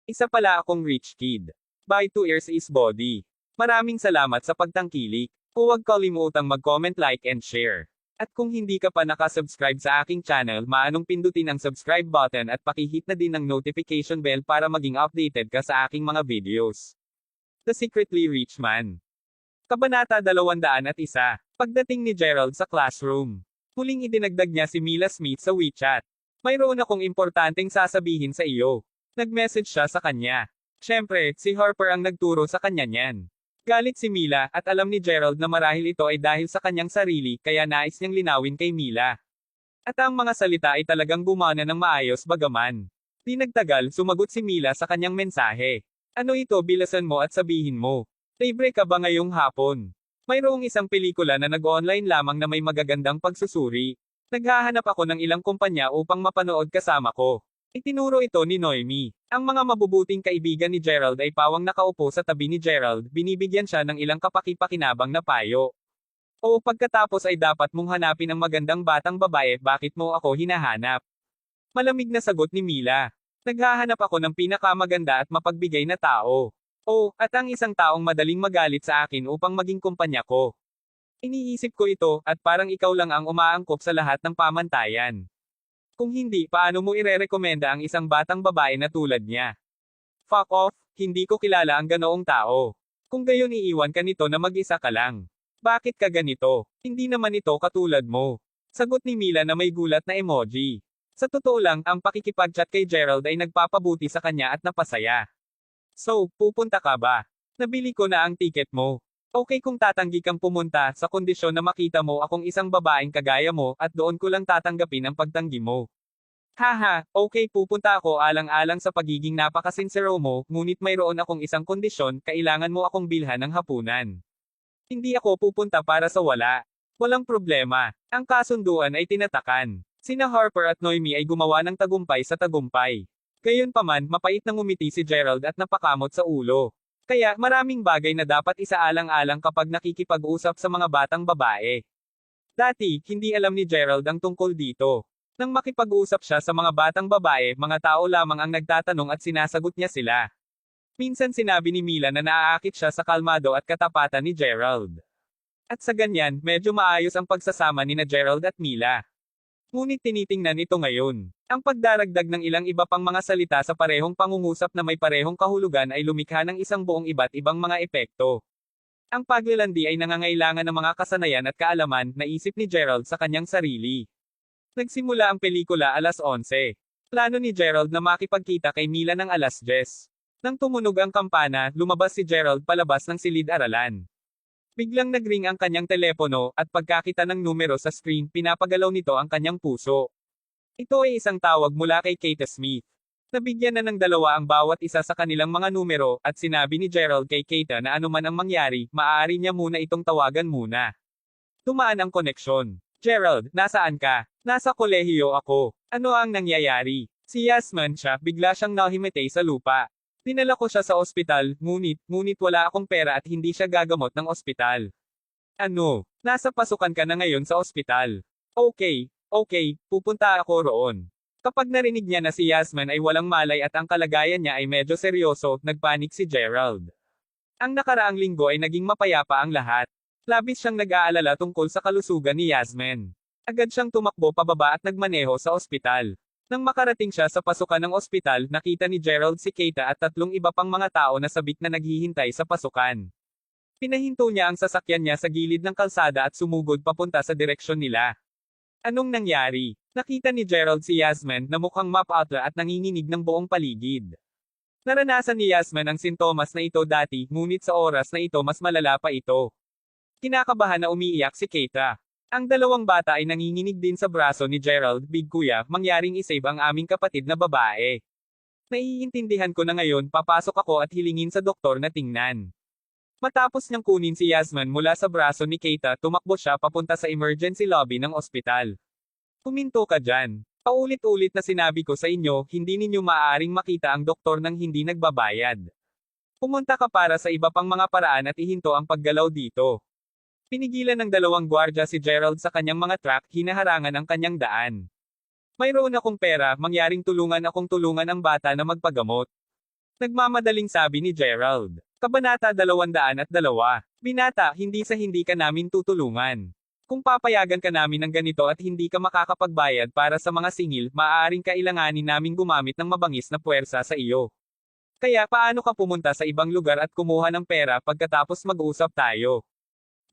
Isa pala akong rich kid. By 2 ears is body. Maraming salamat sa pagtangkilik. Huwag kalimutang mag-comment, like and share. At kung hindi ka pa nakasubscribe sa aking channel, maanong pindutin ang subscribe button at pakihit na din ang notification bell para maging updated ka sa aking mga videos. The Secretly Rich Man. Kabanata 201. Pagdating ni Gerald sa classroom. Muling idinagdag niya si Mila Smith sa WeChat. Mayroon akong importanteng sasabihin sa iyo. Nag-message siya sa kanya. Siyempre, si Harper ang nagturo sa kanya niyan. Galit si Mila, at alam ni Gerald na marahil ito ay dahil sa kanyang sarili, kaya nais niyang linawin kay Mila. At ang mga salita ay talagang gumana ng maayos bagaman. Di nagtagal, sumagot si Mila sa kanyang mensahe. Ano ito, bilasan mo at sabihin mo. Libre ka ba ngayong hapon? Mayroong isang pelikula na nag-online lamang na may magagandang pagsusuri. Naghahanap ako ng ilang kumpanya upang mapanood kasama ko. Itinuro ito ni Noemi. Ang mga mabubuting kaibigan ni Gerald ay pawang nakaupo sa tabi ni Gerald, binibigyan siya ng ilang kapaki-pakinabang na payo. O pagkatapos ay dapat mong hanapin ang magandang batang babae, bakit mo ako hinahanap? Malamig na sagot ni Mila. Naghahanap ako ng pinakamaganda at mapagbigay na tao. O, at ang isang taong madaling magalit sa akin upang maging kumpanya ko. Iniisip ko ito, at parang ikaw lang ang umaangkop sa lahat ng pamantayan. Kung hindi, paano mo irerekomenda ang isang batang babae na tulad niya? Fuck off, hindi ko kilala ang ganoong tao. Kung gayon iiwan ka nito na mag-isa ka lang. Bakit ka ganito? Hindi naman ito katulad mo. Sagot ni Mila na may gulat na emoji. Sa totoo lang, ang pakikipag-chat kay Gerald ay nagpapabuti sa kanya at napasaya. So, pupunta ka ba? Nabili ko na ang tiket mo. Okay kung tatanggi kang pumunta, sa kondisyon na makita mo akong isang babaeng kagaya mo, at doon ko lang tatanggapin ang pagtanggi mo. Haha, okay, pupunta ako alang-alang sa pagiging napakasinsero mo, ngunit mayroon akong isang kondisyon, kailangan mo akong bilhan ng hapunan. Hindi ako pupunta para sa wala. Walang problema. Ang kasunduan ay tinatakan. Sina Harper at Noemi ay gumawa ng tagumpay sa tagumpay. Gayunpaman, mapait na ngumiti si Gerald at napakamot sa ulo. Kaya, maraming bagay na dapat isaalang-alang kapag nakikipag-usap sa mga batang babae. Dati, hindi alam ni Gerald ang tungkol dito. Nang makipag-usap siya sa mga batang babae, mga tao lamang ang nagtatanong at sinasagot niya sila. Minsan sinabi ni Mila na naaakit siya sa kalmado at katapatan ni Gerald. At sa ganyan, medyo maayos ang pagsasama ni na Gerald at Mila. Ngunit tinitingnan ito ngayon. Ang pagdaragdag ng ilang iba pang mga salita sa parehong pangungusap na may parehong kahulugan ay lumikha ng isang buong iba't ibang mga epekto. Ang paglalandi ay nangangailangan ng mga kasanayan at kaalaman, naisip ni Gerald sa kanyang sarili. Nagsimula ang pelikula alas 11. Plano ni Gerald na makipagkita kay Mila ng alas 10. Nang tumunog ang kampana, lumabas si Gerald palabas ng silid-aralan. Biglang nagring ang kanyang telepono, at pagkakita ng numero sa screen, pinapagalaw nito ang kanyang puso. Ito ay isang tawag mula kay Kate Smith. Nabigyan na ng dalawa ang bawat isa sa kanilang mga numero, at sinabi ni Gerald kay Kate na anuman ang mangyari, maaari niya muna itong tawagan muna. Tumaan ang koneksyon. Gerald, nasaan ka? Nasa kolehiyo ako. Ano ang nangyayari? Si Yasmin siya, bigla siyang nahimatay sa lupa. Dinala ko siya sa ospital, ngunit wala akong pera at hindi siya gagamot ng ospital. Ano? Nasa pasukan ka na ngayon sa ospital. Okay, pupunta ako roon. Kapag narinig niya na si Yasmin ay walang malay at ang kalagayan niya ay medyo seryoso, nagpanik si Gerald. Ang nakaraang linggo ay naging mapayapa ang lahat. Labis siyang nag-aalala tungkol sa kalusugan ni Yasmin. Agad siyang tumakbo pababa at nagmaneho sa ospital. Nang makarating siya sa pasukan ng ospital, nakita ni Gerald si Kate at 3 iba pang mga tao na sabik na naghihintay sa pasukan. Pinahinto niya ang sasakyan niya sa gilid ng kalsada at sumugod papunta sa direksyon nila. Anong nangyari? Nakita ni Gerald si Yasmin na mukhang mapatla at nanginginig ng buong paligid. Naranasan ni Yasmin ang sintomas na ito dati, ngunit sa oras na ito mas malala pa ito. Kinakabahan na umiiyak si Kate. Ang dalawang bata ay nanginginig din sa braso ni Gerald, Big Kuya, mangyaring isave ang aming kapatid na babae. Naiintindihan ko na ngayon, papasok ako at hilingin sa doktor na tingnan. Matapos niyang kunin si Yasmin mula sa braso ni Kate, tumakbo siya papunta sa emergency lobby ng ospital. Huminto ka dyan. Paulit-ulit na sinabi ko sa inyo, hindi ninyo maaaring makita ang doktor nang hindi nagbabayad. Pumunta ka para sa iba pang mga paraan at ihinto ang paggalaw dito. Pinigilan ng 2 gwardya si Gerald sa kanyang mga truck, hinaharangan ang kanyang daan. Mayroon akong pera, mangyaring tulungan ang bata na magpagamot. Nagmamadaling sabi ni Gerald. Kabanata 202. Binata, hindi sa hindi ka namin tutulungan. Kung papayagan ka namin ng ganito at hindi ka makakapagbayad para sa mga singil, maaaring kailanganin naming gumamit ng mabangis na puwersa sa iyo. Kaya paano ka pumunta sa ibang lugar at kumuha ng pera pagkatapos mag-usap tayo?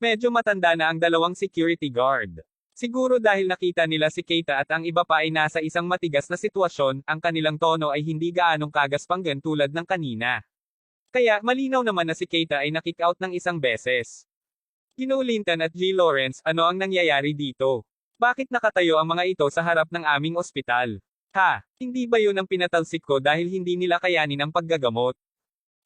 Medyo matanda na ang dalawang security guard. Siguro dahil nakita nila si Keita at ang iba pa ay nasa isang matigas na sitwasyon, ang kanilang tono ay hindi gaanong kagaspanggan tulad ng kanina. Kaya, malinaw naman na si Keita ay nakick out ng isang beses. Ginoong Linton at G. Lawrence, ano ang nangyayari dito? Bakit nakatayo ang mga ito sa harap ng aming ospital? Ha, hindi ba yun ang pinatalsik ko dahil hindi nila kayanin ang paggagamot?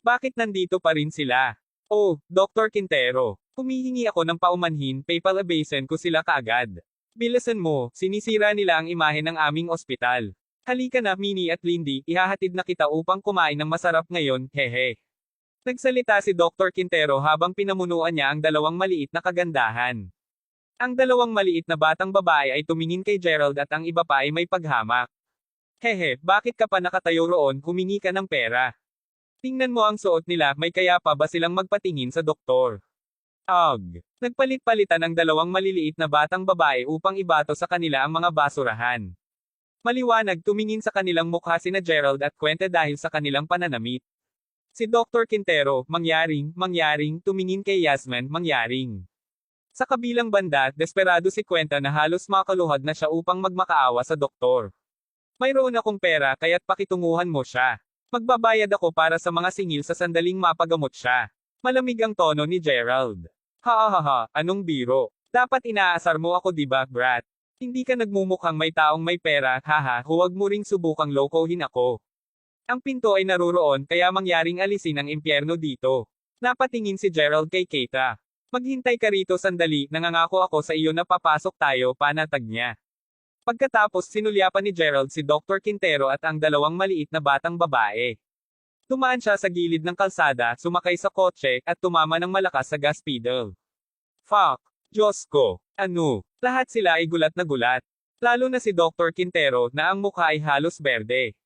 Bakit nandito pa rin sila? Oh, Dr. Quintero. Humihingi ako ng paumanhin, PayPal abasin ko sila kaagad. Bilisan mo, sinisira nila ang imahe ng aming ospital. Halika na, Minnie at Lindy, ihahatid na kita upang kumain ng masarap ngayon, hehe. Nagsalita si Dr. Quintero habang pinamunuan niya ang dalawang maliit na kagandahan. Ang dalawang maliit na batang babae ay tumingin kay Gerald at ang iba pa ay may paghamak. Hehe, bakit ka pa nakatayo roon, humingi ka ng pera? Tingnan mo ang suot nila, may kaya pa ba silang magpatingin sa doktor? Nagpalit-palitan ang dalawang maliliit na batang babae upang ibato sa kanila ang mga basurahan. Maliwanag tumingin sa kanilang mukha sina Gerald at Quente dahil sa kanilang pananamit. Si Dr. Quintero, mangyaring, tumingin kay Yasmin, mangyaring. Sa kabilang banda, desperado si Quente na halos makaluhad na siya upang magmakaawa sa doktor. Mayroon akong pera kaya't pakitunguhan mo siya. Magbabayad ako para sa mga singil sa sandaling mapagamot siya. Malamig ang tono ni Gerald. Ha, anong biro? Dapat inaasar mo ako diba, brat? Hindi ka nagmumukhang may taong may pera, haha, huwag mo ring subukang lokohin ako. Ang pinto ay naruroon kaya mangyaring alisin ang impyerno dito. Napatingin si Gerald kay Keita. Maghintay ka rito sandali, nangangako ako sa iyo na papasok tayo, panatag niya. Pagkatapos sinulyapan ni Gerald si Dr. Quintero at ang dalawang maliit na batang babae. Tumaan siya sa gilid ng kalsada, sumakay sa kotse, at tumama ng malakas sa gas pedal. Fuck! Diyos ko! Ano? Lahat sila ay gulat na gulat. Lalo na si Dr. Quintero, na ang mukha ay halos berde.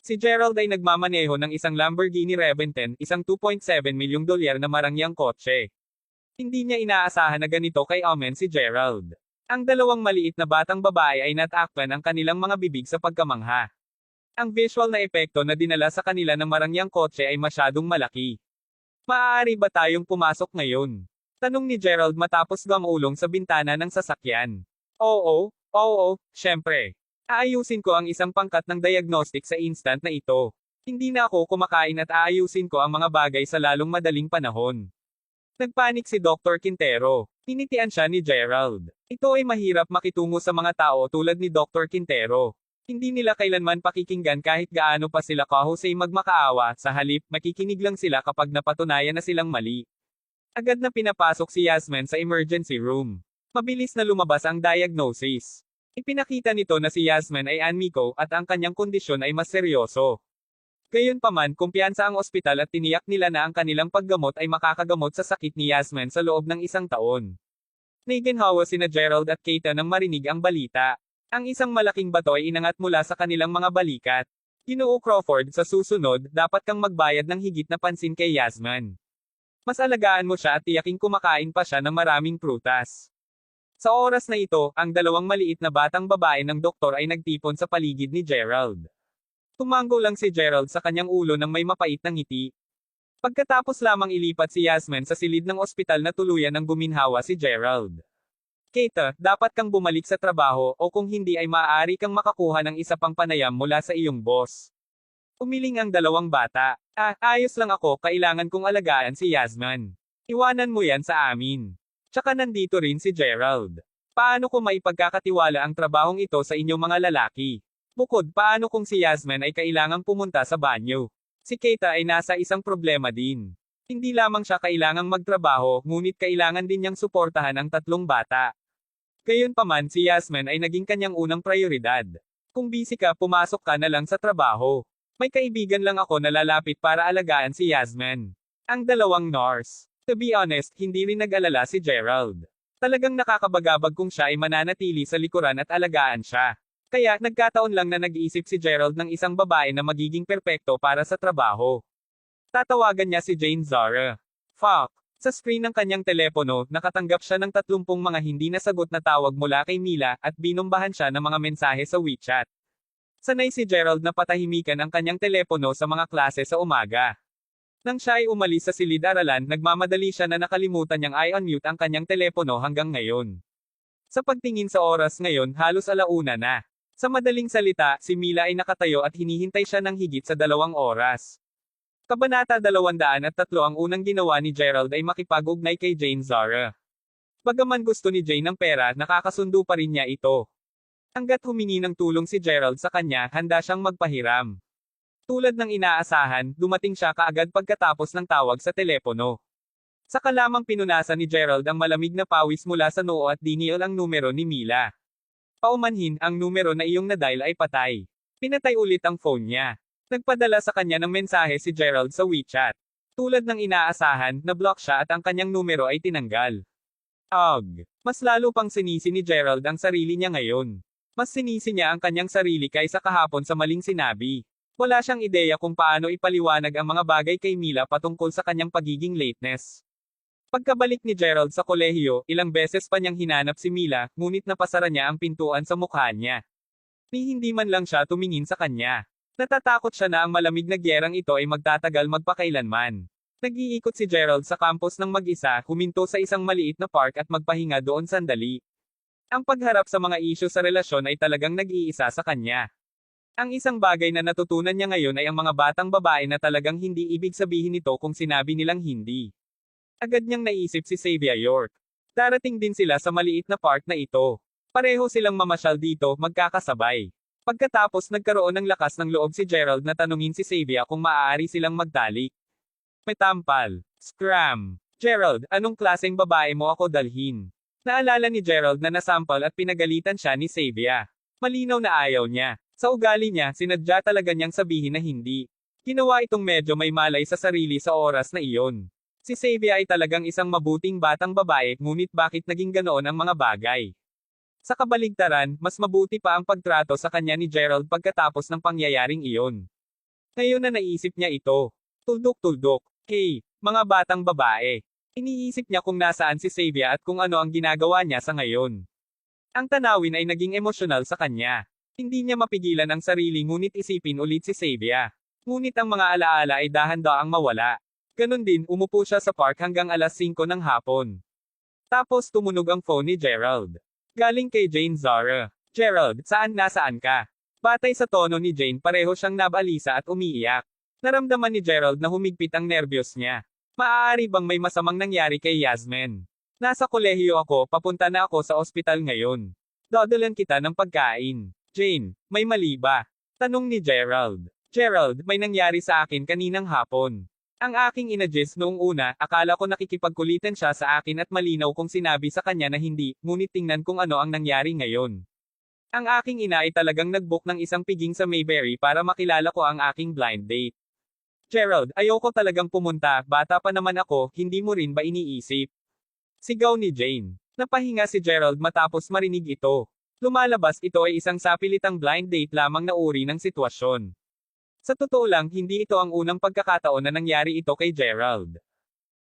Si Gerald ay nagmamaneho ng isang Lamborghini Reventon, isang $2.7 milyong na marangyang kotse. Hindi niya inaasahan na ganito kay Omen si Gerald. Ang dalawang maliit na batang babae ay natakpan ang kanilang mga bibig sa pagkamangha. Ang visual na epekto na dinala sa kanila ng marangyang kotse ay masyadong malaki. Maaari ba tayong pumasok ngayon? Tanong ni Gerald matapos gamulong sa bintana ng sasakyan. Oo, syempre. Aayusin ko ang isang pangkat ng diagnostic sa instant na ito. Hindi na ako kumakain at aayusin ko ang mga bagay sa lalong madaling panahon. Nagpanik si Dr. Quintero. Tinitian siya ni Gerald. Ito ay mahirap makitungo sa mga tao tulad ni Dr. Quintero. Hindi nila kailanman pakikinggan kahit gaano pa sila kahusay magmakaawa, sa halip, makikinig lang sila kapag napatunayan na silang mali. Agad na pinapasok si Yasmin sa emergency room. Mabilis na lumabas ang diagnosis. Ipinakita nito na si Yasmin ay anemico at ang kanyang kondisyon ay mas seryoso. Gayunpaman, kumpiyansa ang ospital at tiniyak nila na ang kanilang paggamot ay makakagamot sa sakit ni Yasmin sa loob ng 1 taon. Naginhawa sina Gerald at Keita nang marinig ang balita. Ang isang malaking bato ay inangat mula sa kanilang mga balikat. Ginoo Crawford, sa susunod, dapat kang magbayad ng higit na pansin kay Yasmin. Mas alagaan mo siya at tiyaking kumakain pa siya ng maraming prutas. Sa oras na ito, ang dalawang maliit na batang babae ng doktor ay nagtipon sa paligid ni Gerald. Tumango lang si Gerald sa kanyang ulo ng may mapait na ngiti. Pagkatapos lamang ilipat si Yasmin sa silid ng ospital na tuluyan ng guminhawa si Gerald. Keita, dapat kang bumalik sa trabaho o kung hindi ay maaari kang makakuha ng isa pang panayam mula sa iyong boss. Umiling ang dalawang bata. Ayos lang ako, kailangan kong alagaan si Yasmin. Iwanan mo yan sa amin. Tsaka nandito rin si Gerald. Paano ko maipagkakatiwala ang trabahong ito sa inyong mga lalaki? Bukod, paano kung si Yasmin ay kailangang pumunta sa banyo? Si Keita ay nasa isang problema din. Hindi lamang siya kailangang magtrabaho, ngunit kailangan din niyang suportahan ang 3 bata. Gayunpaman si Yasmin ay naging kanyang unang prioridad. Kung busy ka, pumasok ka na lang sa trabaho. May kaibigan lang ako na lalapit para alagaan si Yasmin. Ang dalawang nurse. To be honest, hindi rin nag-alala si Gerald. Talagang nakakabagabag kung siya ay mananatili sa likuran at alagaan siya. Kaya, nagkataon lang na nag-iisip si Gerald ng isang babae na magiging perpekto para sa trabaho. Tatawagan niya si Jane Zara. Fuck. Sa screen ng kanyang telepono, nakatanggap siya ng 30 mga hindi nasagot na tawag mula kay Mila, at binombahan siya ng mga mensahe sa WeChat. Sanay si Gerald na patahimikan ang kanyang telepono sa mga klase sa umaga. Nang siya ay umalis sa silid-aralan, nagmamadali siya na nakalimutan niyang i-unmute ang kanyang telepono hanggang ngayon. Sa pagtingin sa oras ngayon, halos alauna na. Sa madaling salita, si Mila ay nakatayo at hinihintay siya ng higit sa 2 oras. Kabanata 203 ang unang ginawa ni Gerald ay makipag-ugnay kay Jane Zara. Bagaman gusto ni Jane ng pera, nakakasundo pa rin niya ito. Hanggat humingi ng tulong si Gerald sa kanya, handa siyang magpahiram. Tulad ng inaasahan, dumating siya kaagad pagkatapos ng tawag sa telepono. Saka lamang pinunasan ni Gerald ang malamig na pawis mula sa noo at dinial ang numero ni Mila. Paumanhin, ang numero na iyong nadial ay patay. Pinatay ulit ang phone niya. Nagpadala sa kanya ng mensahe si Gerald sa WeChat. Tulad ng inaasahan, na-block siya at ang kanyang numero ay tinanggal. Mas lalo pang sinisi ni Gerald ang sarili niya ngayon. Mas sinisi niya ang kanyang sarili kaysa kahapon sa maling sinabi. Wala siyang ideya kung paano ipaliwanag ang mga bagay kay Mila patungkol sa kanyang pagiging lateness. Pagkabalik ni Gerald sa kolehiyo, ilang beses pa niyang hinanap si Mila, ngunit napasara niya ang pintuan sa mukha niya. Ni hindi man lang siya tumingin sa kanya. Natatakot siya na ang malamig na gyerang ito ay magtatagal magpakailanman. Nag-iikot si Gerald sa campus ng mag-isa, huminto sa isang maliit na park at magpahinga doon sandali. Ang pagharap sa mga isyu sa relasyon ay talagang nag-iisa sa kanya. Ang isang bagay na natutunan niya ngayon ay ang mga batang babae na talagang hindi ibig sabihin nito kung sinabi nilang hindi. Agad niyang naisip si Xavier York. Darating din sila sa maliit na park na ito. Pareho silang mamasyal dito, magkakasabay. Pagkatapos nagkaroon ng lakas ng loob si Gerald na tanungin si Xavier kung maaari silang magtalik. May tampal. Scram. Gerald, anong klaseng babae mo ako dalhin? Naalala ni Gerald na nasampal at pinagalitan siya ni Xavier. Malinaw na ayaw niya. Sa ugali niya, sinadya talaga niyang sabihin na hindi. Ginawa itong medyo may malay sa sarili sa oras na iyon. Si Xavier ay talagang isang mabuting batang babae, ngunit bakit naging ganoon ang mga bagay? Sa kabaligtaran, mas mabuti pa ang pagtrato sa kanya ni Gerald pagkatapos ng pangyayaring iyon. Ngayon na naisip niya ito. Tuldok-tuldok. Hey, mga batang babae. Iniisip niya kung nasaan si Xavier at kung ano ang ginagawa niya sa ngayon. Ang tanawin ay naging emosyonal sa kanya. Hindi niya mapigilan ang sarili ngunit isipin ulit si Xavier. Ngunit ang mga alaala ay dahan-daang mawala. Ganon din, umupo siya sa park hanggang alas 5 ng hapon. Tapos tumunog ang phone ni Gerald. Galing kay Jane Zara. Gerald, nasaan ka? Batay sa tono ni Jane, pareho siyang nabalisa at umiiyak. Naramdaman ni Gerald na humigpit ang nerbiyos niya. Maaari bang may masamang nangyari kay Yasmin? Nasa kolehiyo ako, papunta na ako sa ospital ngayon. Dadalan kita ng pagkain. Jane, may mali ba? Tanong ni Gerald. Gerald, may nangyari sa akin kaninang hapon. Ang aking ina-Jess noong una, akala ko nakikipagkulitan siya sa akin at malinaw kong sinabi sa kanya na hindi, ngunit tingnan kung ano ang nangyari ngayon. Ang aking ina ay talagang nag-book ng isang piging sa Mayberry para makilala ko ang aking blind date. Gerald, ayoko talagang pumunta, bata pa naman ako, hindi mo rin ba iniisip? Sigaw ni Jane. Napahinga si Gerald matapos marinig ito. Lumalabas ito ay isang sapilitang blind date lamang na uri ng sitwasyon. Sa totoo lang, hindi ito ang unang pagkakataon na nangyari ito kay Gerald.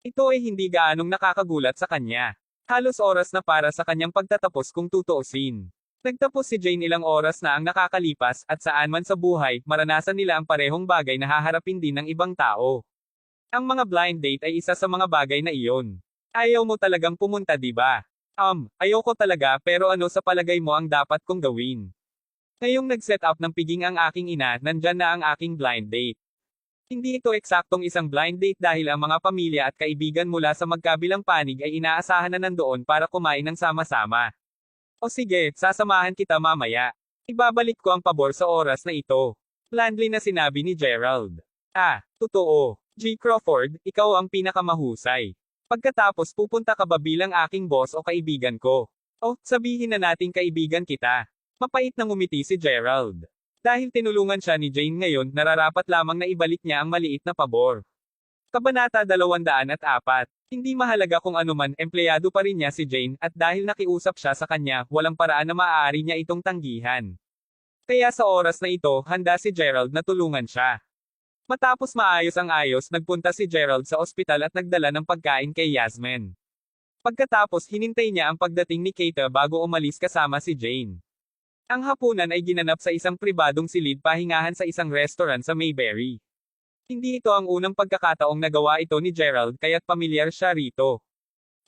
Ito ay hindi gaanong nakakagulat sa kanya. Halos oras na para sa kanyang pagtatapos kung tutuusin. Nagtapos si Jane ilang oras na ang nakakalipas, at saan man sa buhay, maranasan nila ang parehong bagay na haharapin din ng ibang tao. Ang mga blind date ay isa sa mga bagay na iyon. Ayaw mo talagang pumunta, di ba? Ayoko talaga, pero ano sa palagay mo ang dapat kong gawin? Ngayong nag-set up ng piging ang aking ina, nandyan na ang aking blind date. Hindi ito eksaktong isang blind date dahil ang mga pamilya at kaibigan mula sa magkabilang panig ay inaasahan na nandoon para kumain ng sama-sama. O sige, sasamahan kita mamaya. Ibabalik ko ang pabor sa oras na ito. Blandly na sinabi ni Gerald. Totoo. G. Crawford, ikaw ang pinakamahusay. Pagkatapos pupunta ka ba bilang aking boss o kaibigan ko? O, sabihin na nating kaibigan kita. Mapait na ngumiti si Gerald. Dahil tinulungan siya ni Jane ngayon, nararapat lamang na ibalik niya ang maliit na pabor. Kabanata 204. Hindi mahalaga kung anuman, empleyado pa rin niya si Jane, at dahil nakiusap siya sa kanya, walang paraan na maaari niya itong tanggihan. Kaya sa oras na ito, handa si Gerald na tulungan siya. Matapos maayos ang ayos, nagpunta si Gerald sa ospital at nagdala ng pagkain kay Yasmin. Pagkatapos hinintay niya ang pagdating ni Keita bago umalis kasama si Jane. Ang hapunan ay ginanap sa isang pribadong silid pahingahan sa isang restaurant sa Mayberry. Hindi ito ang unang pagkakataong nagawa ito ni Gerald kaya't pamilyar siya rito.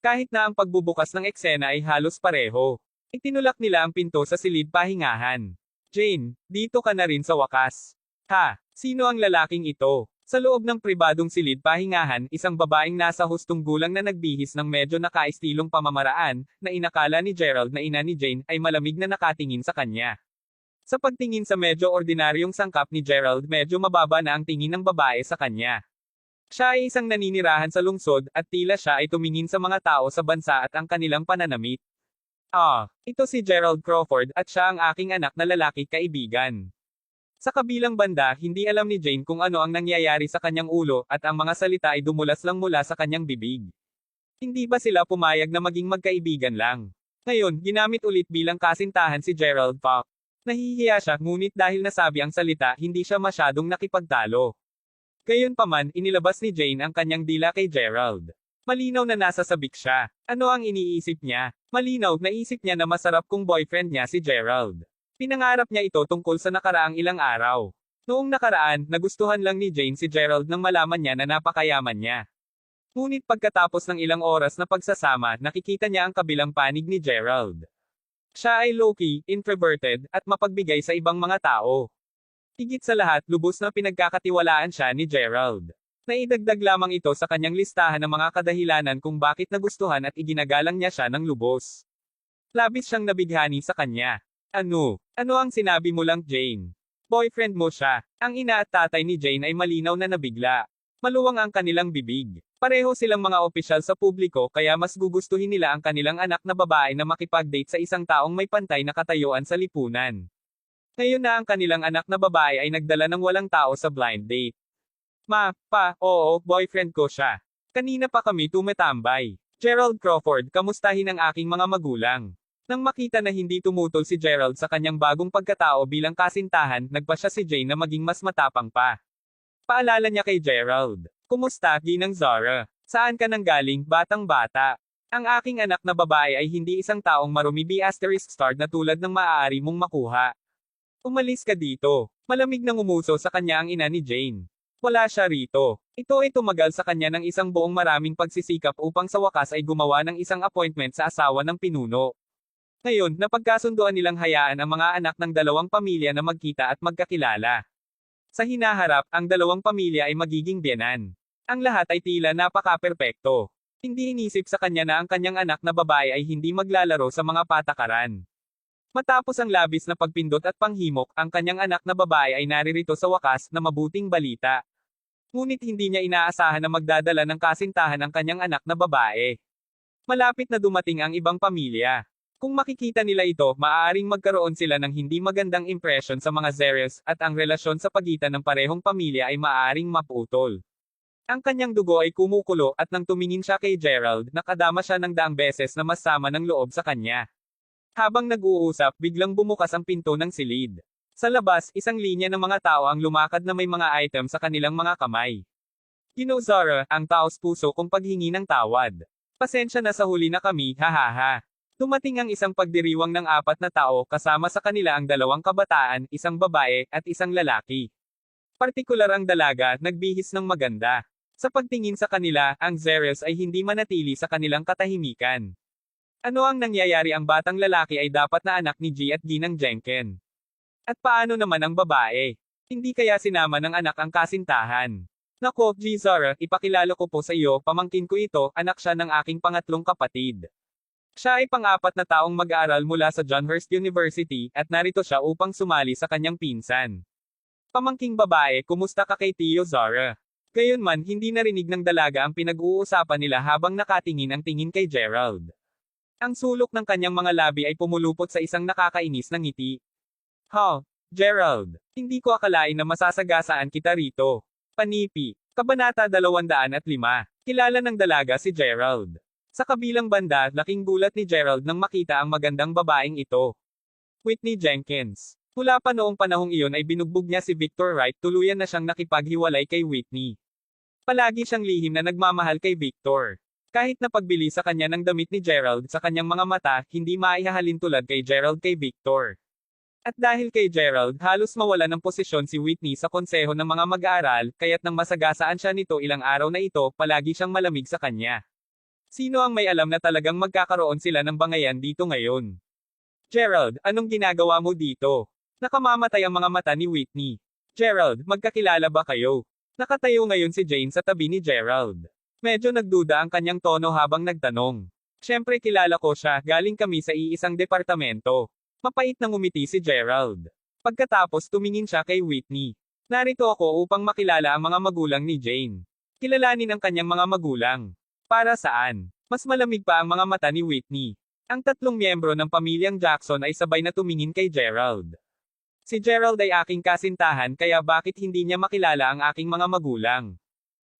Kahit na ang pagbubukas ng eksena ay halos pareho. Itinulak nila ang pinto sa silid pahingahan. Jane, dito ka na rin sa wakas. Ha, sino ang lalaking ito? Sa loob ng pribadong silid pahingahan, isang babaeng nasa hustong gulang na nagbihis ng medyo nakaistilong pamamaraan, na inakala ni Gerald na ina ni Jane, ay malamig na nakatingin sa kanya. Sa pagtingin sa medyo ordinaryong sangkap ni Gerald, medyo mababa na ang tingin ng babae sa kanya. Siya ay isang naninirahan sa lungsod, at tila siya ay tumingin sa mga tao sa bansa at ang kanilang pananamit. Ito si Gerald Crawford, at siya ang aking anak na lalaki kaibigan. Sa kabilang banda, hindi alam ni Jane kung ano ang nangyayari sa kanyang ulo, at ang mga salita ay dumulas lang mula sa kanyang bibig. Hindi ba sila pumayag na maging magkaibigan lang? Ngayon, ginamit ulit bilang kasintahan si Gerald Falk. Nahihiya siya, ngunit dahil nasabi ang salita, hindi siya masyadong nakipagtalo. Gayunpaman, inilabas ni Jane ang kanyang dila kay Gerald. Malinaw na nasa sabik siya. Ano ang iniisip niya? Malinaw, naisip niya na masarap kung boyfriend niya si Gerald. Pinangarap niya ito tungkol sa nakaraang ilang araw. Noong nakaraan, nagustuhan lang ni Jane si Gerald nang malaman niya na napakayaman niya. Ngunit pagkatapos ng ilang oras na pagsasama, nakikita niya ang kabilang panig ni Gerald. Siya ay low-key, introverted, at mapagbigay sa ibang mga tao. Higit sa lahat, lubos na pinagkakatiwalaan siya ni Gerald. Naidagdag lamang ito sa kanyang listahan ng mga kadahilanan kung bakit nagustuhan at iginagalang niya siya ng lubos. Labis siyang nabighani sa kanya. Ano ang sinabi mo lang, Jane? Boyfriend mo siya. Ang ina at tatay ni Jane ay malinaw na nabigla. Maluwang ang kanilang bibig. Pareho silang mga opisyal sa publiko kaya mas gugustuhin nila ang kanilang anak na babae na makipag-date sa isang taong may pantay na katayuan sa lipunan. Ngayon na ang kanilang anak na babae ay nagdala ng walang tao sa blind date. Oo, boyfriend ko siya. Kanina pa kami tumatambay. Gerald Crawford, kamustahin ang aking mga magulang. Nang makita na hindi tumutol si Gerald sa kanyang bagong pagkatao bilang kasintahan, nagpasya si Jane na maging mas matapang pa. Paalala niya kay Gerald. Kumusta, Ginang Zara? Saan ka nang galing, batang-bata? Ang aking anak na babae ay hindi isang taong marumi *star na tulad ng maaari mong makuha. Umalis ka dito. Malamig nang umuso sa kanya ang ina ni Jane. Wala siya rito. Ito ay tumagal sa kanya ng isang buong maraming pagsisikap upang sa wakas ay gumawa ng isang appointment sa asawa ng pinuno. Ngayon, napagkasunduan nilang hayaan ang mga anak ng dalawang pamilya na magkita at magkakilala. Sa hinaharap, ang dalawang pamilya ay magiging biyenan. Ang lahat ay tila napaka-perpekto. Hindi inisip sa kanya na ang kanyang anak na babae ay hindi maglalaro sa mga patakaran. Matapos ang labis na pagpindot at panghimok, ang kanyang anak na babae ay naririto sa wakas na mabuting balita. Ngunit hindi niya inaasahan na magdadala ng kasintahan ang kanyang anak na babae. Malapit na dumating ang ibang pamilya. Kung makikita nila ito, maaaring magkaroon sila ng hindi magandang impression sa mga Zeres, at ang relasyon sa pagitan ng parehong pamilya ay maaaring maputol. Ang kanyang dugo ay kumukulo at nang tumingin siya kay Gerald, nakadama siya ng daang beses na mas sama ng loob sa kanya. Habang nag-uusap, biglang bumukas ang pinto ng silid. Sa labas, isang linya ng mga tao ang lumakad na may mga item sa kanilang mga kamay. Ginoo Zara, ang taos puso kong paghingi ng tawad. Pasensya na sa huli na kami, hahaha. Dumating ang isang pagdiriwang ng 4 na tao kasama sa kanila ang 2 kabataan, isang babae, at isang lalaki. Partikular ang dalaga, nagbihis ng maganda. Sa pagtingin sa kanila, ang Zeres ay hindi manatili sa kanilang katahimikan. Ano ang nangyayari? Ang batang lalaki ay dapat na anak ni G at Ginang Jenken. At paano naman ang babae? Hindi kaya sinama ng anak ang kasintahan? Nako, G Zara, ipakilala ko po sa iyo, pamangkin ko ito, anak siya ng aking pangatlong kapatid. Siya ay pang-4 na taong mag-aaral mula sa John Hurst University, at narito siya upang sumali sa kanyang pinsan. Pamangking babae, kumusta ka kay Tio Zara? Gayunman, hindi narinig ng dalaga ang pinag-uusapan nila habang nakatingin ang tingin kay Gerald. Ang sulok ng kanyang mga labi ay pumulupot sa isang nakakainis na ngiti. Gerald, hindi ko akalain na masasagasaan kita rito. Panipi. Kabanata 205. Kilala ng dalaga si Gerald. Sa kabilang banda, laking gulat ni Gerald nang makita ang magandang babaeng ito. Whitney Jenkins. Mula pa noong panahong iyon ay binugbog niya si Victor Wright, tuluyan na siyang nakipaghiwalay kay Whitney. Palagi siyang lihim na nagmamahal kay Victor. Kahit na pagbili sa kanya ng damit ni Gerald sa kanyang mga mata, hindi maihahalin tulad kay Gerald kay Victor. At dahil kay Gerald, halos mawala ng posisyon si Whitney sa konseho ng mga mag-aaral, kaya't nang masagasaan siya nito ilang araw na ito, palagi siyang malamig sa kanya. Sino ang may alam na talagang magkakaroon sila ng bangayan dito ngayon? Gerald, anong ginagawa mo dito? Nakamamatay ang mga mata ni Whitney. Gerald, magkakilala ba kayo? Nakatayo ngayon si Jane sa tabi ni Gerald. Medyo nagduda ang kanyang tono habang nagtanong. Siyempre kilala ko siya, galing kami sa iisang departamento. Mapait na ngumiti si Gerald. Pagkatapos tumingin siya kay Whitney. Narito ako upang makilala ang mga magulang ni Jane. Kilalanin ang kanyang mga magulang. Para saan? Mas malamig pa ang mga mata ni Whitney. Ang tatlong miyembro ng pamilyang Jackson ay sabay na tumingin kay Gerald. Si Gerald ay aking kasintahan kaya bakit hindi niya makilala ang aking mga magulang?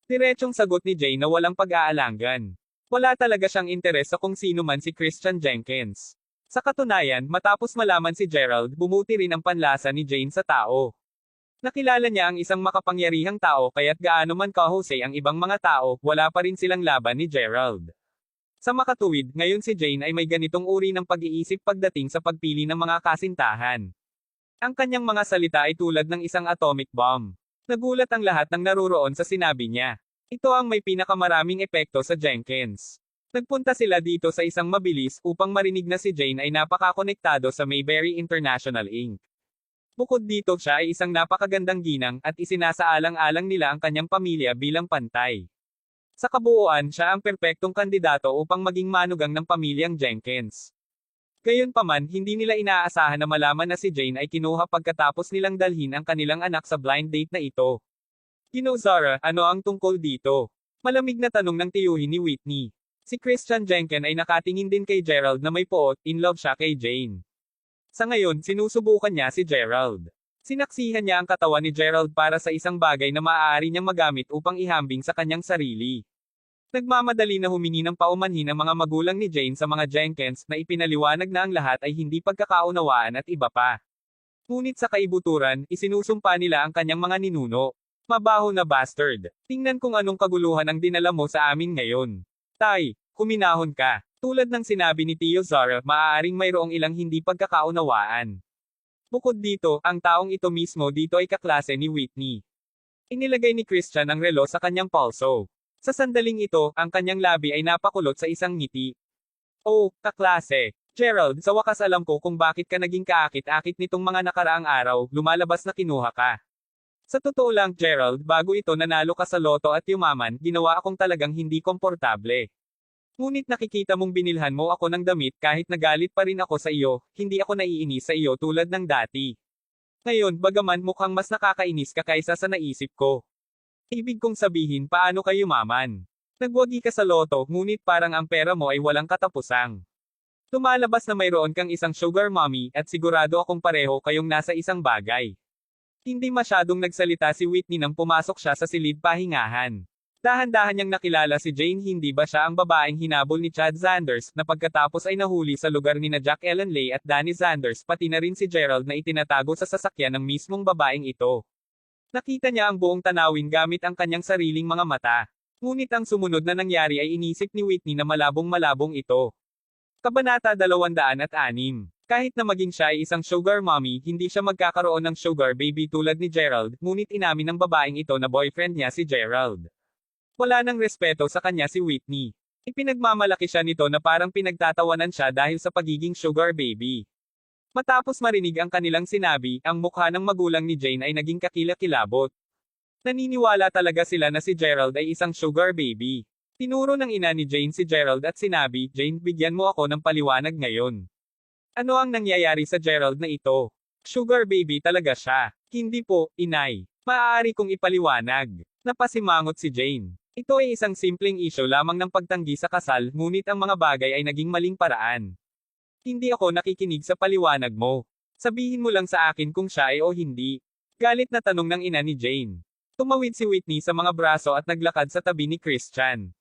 Diretsong sagot ni Jane na walang pag-aalangan. Wala talaga siyang interes sa kung sino man si Christian Jenkins. Sa katunayan, matapos malaman si Gerald, bumuti rin ang panlasa ni Jane sa tao. Nakilala niya ang isang makapangyarihang tao kaya't gaano man kahusay ang ibang mga tao, wala pa rin silang laban ni Gerald. Sa makatuwid, ngayon si Jane ay may ganitong uri ng pag-iisip pagdating sa pagpili ng mga kasintahan. Ang kanyang mga salita ay tulad ng isang atomic bomb. Nagulat ang lahat ng naruroon sa sinabi niya. Ito ang may pinakamaraming epekto sa Jenkins. Nagpunta sila dito sa isang mabilis upang marinig na si Jane ay napakakonektado sa Mayberry International Inc. Bukod dito siya ay isang napakagandang ginang at isinasaalang-alang nila ang kanyang pamilya bilang pantay. Sa kabuuan siya ang perpektong kandidato upang maging manugang ng pamilyang Jenkins. Gayunpaman, hindi nila inaasahan na malaman na si Jane ay kinuha pagkatapos nilang dalhin ang kanilang anak sa blind date na ito. Gino Zara, ano ang tungkol dito? Malamig na tanong ng tiyuhin ni Whitney. Si Christian Jenkins ay nakatingin din kay Gerald na may poot, in love siya kay Jane. Sa ngayon, sinusubukan niya si Gerald. Sinaksihan niya ang katawan ni Gerald para sa isang bagay na maaari niyang magamit upang ihambing sa kanyang sarili. Nagmamadali na humingi ng paumanhin ang mga magulang ni Jane sa mga Jenkins na ipinaliwanag na ang lahat ay hindi pagkakaunawaan at iba pa. Ngunit sa kaibuturan, isinusumpa nila ang kanyang mga ninuno. Mabaho na bastard. Tingnan kung anong kaguluhan ang dinala mo sa amin ngayon. Tay, kuminahon ka. Tulad ng sinabi ni Tio Zara, maaaring mayroong ilang hindi pagkakaunawaan. Bukod dito, ang taong ito mismo dito ay kaklase ni Whitney. Inilagay ni Christian ang relo sa kanyang pulso. Sa sandaling ito, ang kanyang labi ay napakulot sa isang ngiti. Oh, kaklase. Gerald, sa wakas alam ko kung bakit ka naging kaakit-akit nitong mga nakaraang araw, lumalabas na kinuha ka. Sa totoo lang, Gerald, bago ito nanalo ka sa loto at yumaman, ginawa akong talagang hindi komportable. Ngunit nakikita mong binilhan mo ako ng damit kahit nagalit pa rin ako sa iyo, hindi ako naiinis sa iyo tulad ng dati. Ngayon, bagaman mukhang mas nakakainis ka kaysa sa naisip ko. Ibig kong sabihin paano ka yumaman? Nagwagi ka sa loto, ngunit parang ang pera mo ay walang katapusang. Lumalabas na mayroon kang isang sugar mommy, at sigurado akong pareho kayong nasa isang bagay. Hindi masyadong nagsalita si Whitney nang pumasok siya sa silid pahingahan. Dahan-dahan niyang nakilala si Jane, hindi ba siya ang babaeng hinabol ni Chad Sanders, na pagkatapos ay nahuli sa lugar ni na Jack Ellen Leigh at Danny Sanders pati na rin si Gerald na itinatago sa sasakyan ng mismong babaeng ito. Nakita niya ang buong tanawin gamit ang kanyang sariling mga mata. Ngunit ang sumunod na nangyari ay inisip ni Whitney na malabong-malabong ito. Kabanata 206. Kahit na maging siya ay isang sugar mommy, hindi siya magkakaroon ng sugar baby tulad ni Gerald, ngunit inamin ng babaeng ito na boyfriend niya si Gerald. Wala nang respeto sa kanya si Whitney. Ipinagmamalaki siya nito na parang pinagtatawanan siya dahil sa pagiging sugar baby. Matapos marinig ang kanilang sinabi, ang mukha ng magulang ni Jane ay naging kakilakilabot. Naniniwala talaga sila na si Gerald ay isang sugar baby. Tinuro ng ina ni Jane si Gerald at sinabi, Jane, bigyan mo ako ng paliwanag ngayon. Ano ang nangyayari sa Gerald na ito? Sugar baby talaga siya. Hindi po, inay. Maaari kong ipaliwanag. Napasimangot si Jane. Ito ay isang simpleng issue lamang ng pagtanggi sa kasal, ngunit ang mga bagay ay naging maling paraan. Hindi ako nakikinig sa paliwanag mo. Sabihin mo lang sa akin kung siya ay o hindi. Galit na tanong ng ina ni Jane. Tumawid si Whitney sa mga braso at naglakad sa tabi ni Christian.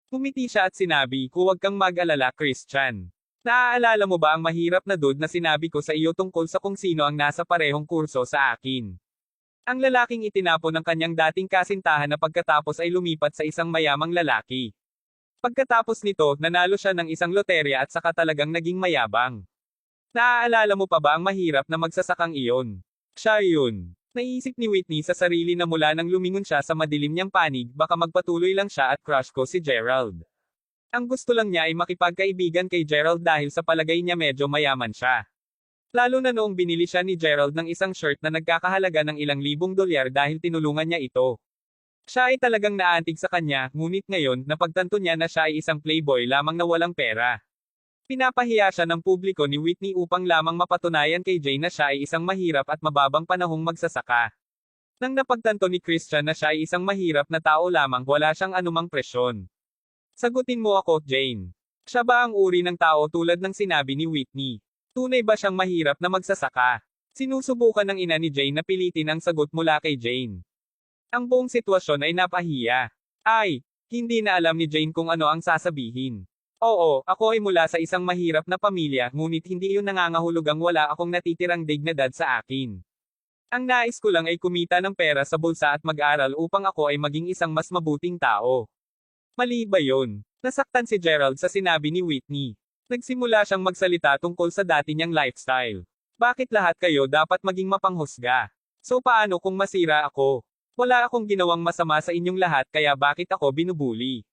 Ngumiti siya at sinabi, huwag kang mag-alala, Christian. Naaalala mo ba ang mahirap na dude na sinabi ko sa iyo tungkol sa kung sino ang nasa parehong kurso sa akin? Ang lalaking itinapon ng kanyang dating kasintahan na pagkatapos ay lumipat sa isang mayamang lalaki. Pagkatapos nito, nanalo siya ng isang loterya at saka talagang naging mayabang. Naaalala mo pa ba ang mahirap na magsasakang iyon? Siya yun. Naisip ni Whitney sa sarili na mula nang lumingon siya sa madilim niyang panig, baka magpatuloy lang siya at crush ko si Gerald. Ang gusto lang niya ay makipagkaibigan kay Gerald dahil sa palagay niya medyo mayaman siya. Lalo na noong binili siya ni Gerald ng isang shirt na nagkakahalaga ng ilang libong dolyar dahil tinulungan niya ito. Siya ay talagang naantig sa kanya, ngunit ngayon, napagtanto niya na siya ay isang playboy lamang na walang pera. Pinapahiya siya ng publiko ni Whitney upang lamang mapatunayan kay Jane na siya ay isang mahirap at mababang panahong magsasaka. Nang napagtanto ni Christian na siya ay isang mahirap na tao lamang, wala siyang anumang presyon. Sagutin mo ako, Jane. Siya ba ang uri ng tao tulad ng sinabi ni Whitney? Tunay ba siyang mahirap na magsasaka? Sinusubukan ng ina ni Jane na pilitin ang sagot mula kay Jane. Ang buong sitwasyon ay napahiya. Ay, hindi na alam ni Jane kung ano ang sasabihin. Oo, ako ay mula sa isang mahirap na pamilya, ngunit hindi iyon nangangahulugang wala akong natitirang dignidad sa akin. Ang nais ko lang ay kumita ng pera sa bulsa at mag-aral upang ako ay maging isang mas mabuting tao. Mali ba yun? Nasaktan si Gerald sa sinabi ni Whitney. Nagsimula siyang magsalita tungkol sa dati niyang lifestyle. Bakit lahat kayo dapat maging mapanghusga? So paano kung masira ako? Wala akong ginawang masama sa inyong lahat kaya bakit ako binubuli?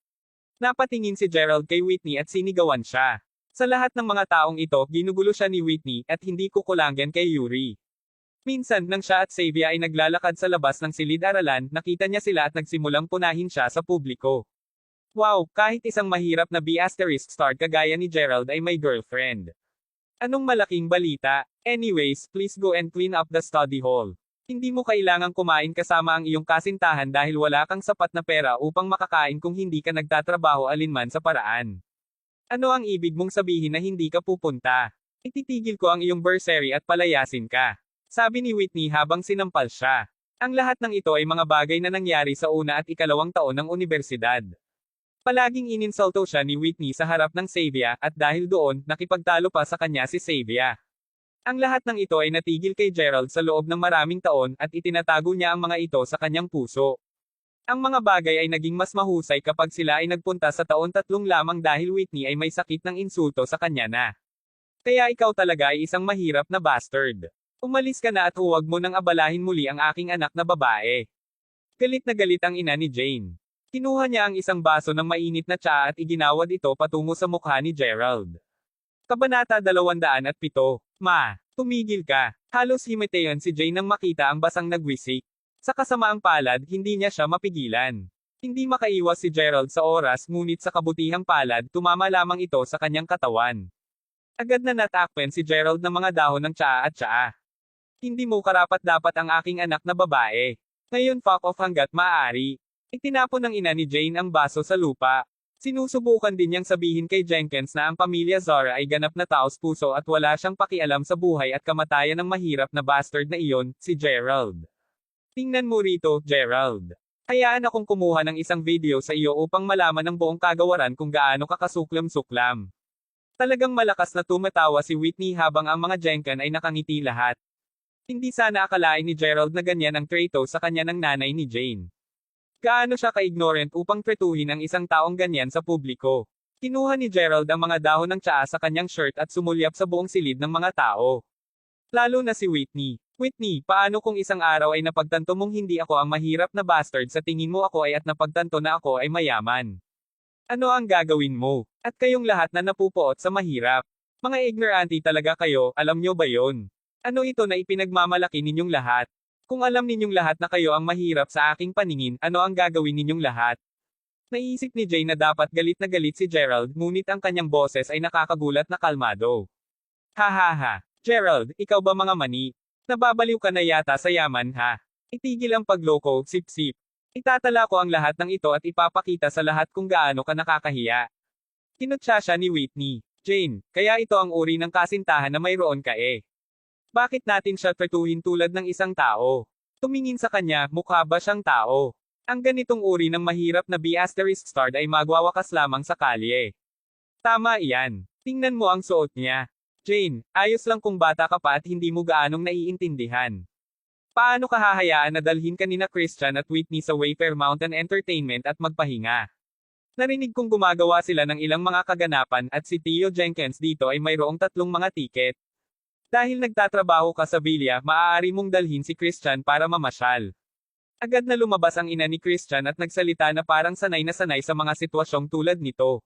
Napatingin si Gerald kay Whitney at sinigawan siya. Sa lahat ng mga taong ito, ginugulo siya ni Whitney at hindi kukulangan kay Yuri. Minsan, nang siya at Xavier ay naglalakad sa labas ng silid-aralan, nakita niya sila at nagsimulang punahin siya sa publiko. Wow, kahit isang mahirap na B** star kagaya ni Gerald ay may girlfriend. Anong malaking balita? Anyways, please go and clean up the study hall. Hindi mo kailangang kumain kasama ang iyong kasintahan dahil wala kang sapat na pera upang makakain kung hindi ka nagtatrabaho alinman sa paraan. Ano ang ibig mong sabihin na hindi ka pupunta? Ititigil ko ang iyong bursary at palayasin ka. Sabi ni Whitney habang sinampal siya. Ang lahat ng ito ay mga bagay na nangyari sa una at ikalawang taon ng unibersidad. Palaging ininsulto siya ni Whitney sa harap ng Xavier, at dahil doon, nakipagtalo pa sa kanya si Xavier. Ang lahat ng ito ay natigil kay Gerald sa loob ng maraming taon at itinatago niya ang mga ito sa kanyang puso. Ang mga bagay ay naging mas mahusay kapag sila ay nagpunta sa taon 3 lamang dahil Whitney ay may sakit ng insulto sa kanya na. Kaya ikaw talaga ay isang mahirap na bastard. Umalis ka na at huwag mo nang abalahin muli ang aking anak na babae. Galit na galit ang ina ni Jane. Kinuha niya ang isang baso ng mainit na tsaa at iginawad ito patungo sa mukha ni Gerald. Kabanata 207. Ma, tumigil ka. Halos himatayan si Jane nang makita ang basang nagwisik. Sa kasamaang palad, hindi niya siya mapigilan. Hindi makaiwas si Gerald sa oras, ngunit sa kabutihang palad, tumama lamang ito sa kanyang katawan. Agad na natakpan si Gerald ng mga dahon ng tsaa at tsaa. Hindi mo karapat-dapat ang aking anak na babae. Ngayon fuck off hanggat maaari. Itinapon ng ina ni Jane ang baso sa lupa. Sinusubukan din niyang sabihin kay Jenkins na ang pamilya Zara ay ganap na taos puso at wala siyang pakialam sa buhay at kamatayan ng mahirap na bastard na iyon, si Gerald. Tingnan mo rito, Gerald. Hayaan akong kumuha ng isang video sa iyo upang malaman ng buong kagawaran kung gaano ka kasuklam-suklam. Talagang malakas na tumatawa si Whitney habang ang mga Jenkins ay nakangiti lahat. Hindi sana akalain ni Gerald na ganyan ang trato sa kanya ng nanay ni Jane. Gaano siya ka-ignorant upang tretuhin ang isang taong ganyan sa publiko. Kinuha ni Gerald ang mga dahon ng tsaa sa kanyang shirt at sumulyap sa buong silid ng mga tao. Lalo na si Whitney. Whitney, paano kung isang araw ay napagtanto mong hindi ako ang mahirap na bastard sa tingin mo ako ay at napagtanto na ako ay mayaman? Ano ang gagawin mo? At kayong lahat na napupuot sa mahirap. Mga ignorante talaga kayo, alam nyo ba yon? Ano ito na ipinagmamalaki ninyong lahat? Kung alam ninyong lahat na kayo ang mahirap sa aking paningin, ano ang gagawin ninyong lahat? Naisip ni Jane na dapat galit na galit si Gerald, ngunit ang kanyang boses ay nakakagulat na kalmado. Ha. Gerald, ikaw ba mga mani? Nababaliw ka na yata sa yaman ha? Itigil ang pagloko, sip-sip. Itatala ko ang lahat ng ito at ipapakita sa lahat kung gaano ka nakakahiya. Kinutsa siya ni Whitney. Jane, kaya ito ang uri ng kasintahan na mayroon ka eh. Bakit natin siya tretuhin tulad ng isang tao? Tumingin sa kanya, mukha ba siyang tao? Ang ganitong uri ng mahirap na B** star ay magwawakas lamang sa kalye. Tama iyan. Tingnan mo ang suot niya. Jane, ayos lang kung bata ka pa at hindi mo gaanong naiintindihan. Paano ka hahayaan na dalhin ka nina Christian at Whitney sa Wayfair Mountain Entertainment at magpahinga? Narinig kong gumagawa sila ng ilang mga kaganapan at si Theo Jenkins dito ay mayroong 3 mga tiket. Dahil nagtatrabaho ka sa Villa, maaari mong dalhin si Christian para mamasyal. Agad na lumabas ang ina ni Christian at nagsalita na parang sanay na sanay sa mga sitwasyong tulad nito.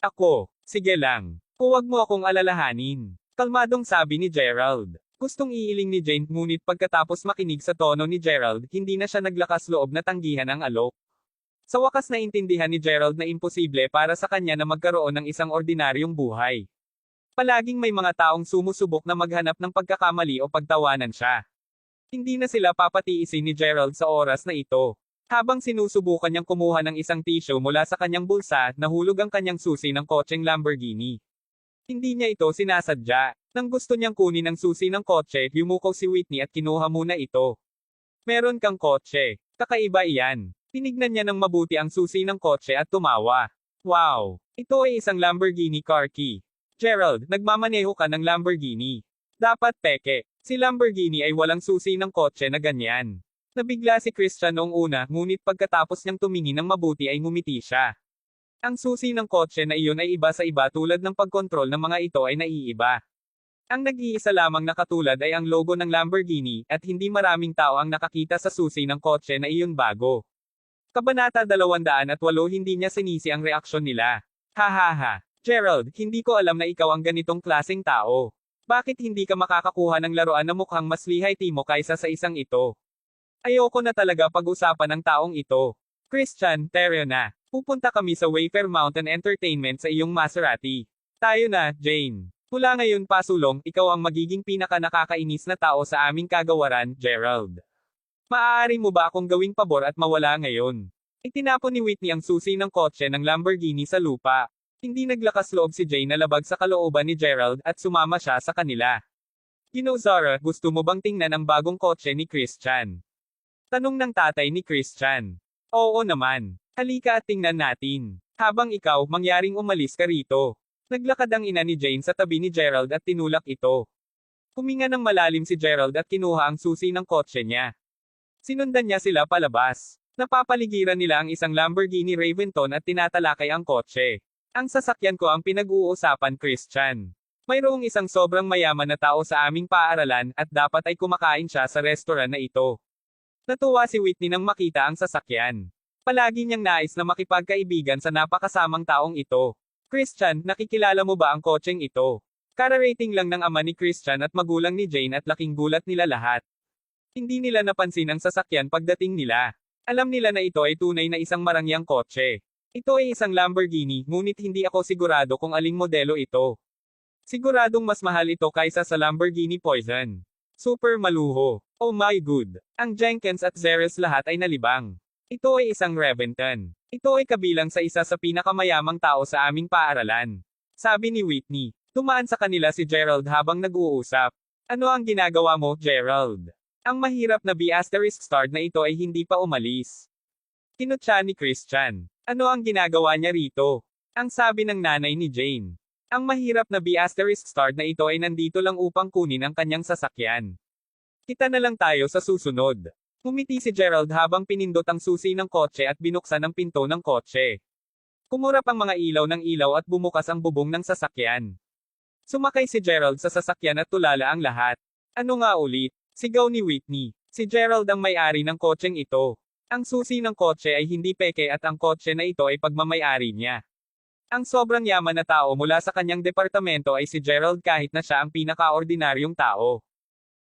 Ako, sige lang. Huwag mo akong alalahanin. Kalmadong sabi ni Gerald. Gustong iiling ni Jane ngunit pagkatapos makinig sa tono ni Gerald, hindi na siya naglakas loob na tanggihan ang alok. Sa wakas naintindihan ni Gerald na imposible para sa kanya na magkaroon ng isang ordinaryong buhay. Palaging may mga taong sumusubok na maghanap ng pagkakamali o pagtawanan siya. Hindi na sila papatiisin ni Gerald sa oras na ito. Habang sinusubukan niyang kumuha ng isang tissue mula sa kanyang bulsa, nahulog ang kanyang susi ng kotseng Lamborghini. Hindi niya ito sinasadya. Nang gusto niyang kunin ang susi ng kotse, yumuko si Whitney at kinuha muna ito. Meron kang kotse. Kakaiba iyan. Tinignan niya ng mabuti ang susi ng kotse at tumawa. Wow! Ito ay isang Lamborghini car key. Gerald, nagmamaneho ka ng Lamborghini. Dapat peke. Si Lamborghini ay walang susi ng kotse na ganyan. Nabigla si Christian noong una, ngunit pagkatapos niyang tumingin ng mabuti ay ngumiti siya. Ang susi ng kotse na iyon ay iba sa iba tulad ng pagkontrol ng mga ito ay naiiba. Ang nag-iisa lamang na katulad ay ang logo ng Lamborghini, at hindi maraming tao ang nakakita sa susi ng kotse na iyon bago. Kabanata 208 hindi niya sinisi ang reaksyon nila. Hahaha. Gerald, hindi ko alam na ikaw ang ganitong klaseng tao. Bakit hindi ka makakakuha ng laruan na mukhang mas lihay mo kaysa sa isang ito? Ayoko na talaga pag-usapan ng taong ito. Christian, teryo na. Pupunta kami sa Wayfair Mountain Entertainment sa iyong Maserati. Tayo na, Jane. Mula ngayon pasulong, ikaw ang magiging pinaka-nakakainis na tao sa aming kagawaran, Gerald. Maaari mo ba akong gawing pabor at mawala ngayon? Itinapon ni Whitney ang susi ng kotse ng Lamborghini sa lupa. Hindi naglakas loob si Jane na labag sa kalooban ni Gerald at sumama siya sa kanila. Zara, gusto mo bang tingnan ang bagong kotse ni Christian? Tanong ng tatay ni Christian. Oo naman. Halika at tingnan natin. Habang ikaw, mangyaring umalis ka rito. Naglakad ang ina ni Jane sa tabi ni Gerald at tinulak ito. Huminga ng malalim si Gerald at kinuha ang susi ng kotse niya. Sinundan niya sila palabas. Napapaligiran nila ang isang Lamborghini Raventon at tinatalakay ang kotse. Ang sasakyan ko ang pinag-uusapan, Christian. Mayroong isang sobrang mayaman na tao sa aming paaralan at dapat ay kumakain siya sa restaurant na ito. Natuwa si Whitney nang makita ang sasakyan. Palagi niyang nais na makipagkaibigan sa napakasamang taong ito. Christian, nakikilala mo ba ang kotseng ito? Kararating lang ng ama ni Christian at magulang ni Jane at laking gulat nila lahat. Hindi nila napansin ang sasakyan pagdating nila. Alam nila na ito ay tunay na isang marangyang kotse. Ito ay isang Lamborghini, ngunit hindi ako sigurado kung aling modelo ito. Siguradong mas mahal ito kaysa sa Lamborghini Poison. Super maluho. Oh my god. Ang Jenkins at Zeres lahat ay nalibang. Ito ay isang Raventon. Ito ay kabilang sa isa sa pinakamayamang tao sa aming paaralan. Sabi ni Whitney. Tumaan sa kanila si Gerald habang nag-uusap. Ano ang ginagawa mo, Gerald? Ang mahirap na B*** na ito ay hindi pa umalis. Kinutya ni Christian. Ano ang ginagawa niya rito? Ang sabi ng nanay ni Jane. Ang mahirap na B** na ito ay nandito lang upang kunin ang kanyang sasakyan. Kita na lang tayo sa susunod. Ngumiti si Gerald habang pinindot ang susi ng kotse at binuksan ang pinto ng kotse. Kumurap ang mga ilaw ng ilaw at bumukas ang bubong ng sasakyan. Sumakay si Gerald sa sasakyan at tulala ang lahat. Ano nga ulit? Sigaw ni Whitney. Si Gerald ang may-ari ng kotseng ito. Ang susi ng kotse ay hindi peke at ang kotse na ito ay pagmamay-ari niya. Ang sobrang yaman na tao mula sa kanyang departamento ay si Gerald kahit na siya ang pinaka-ordinaryong tao.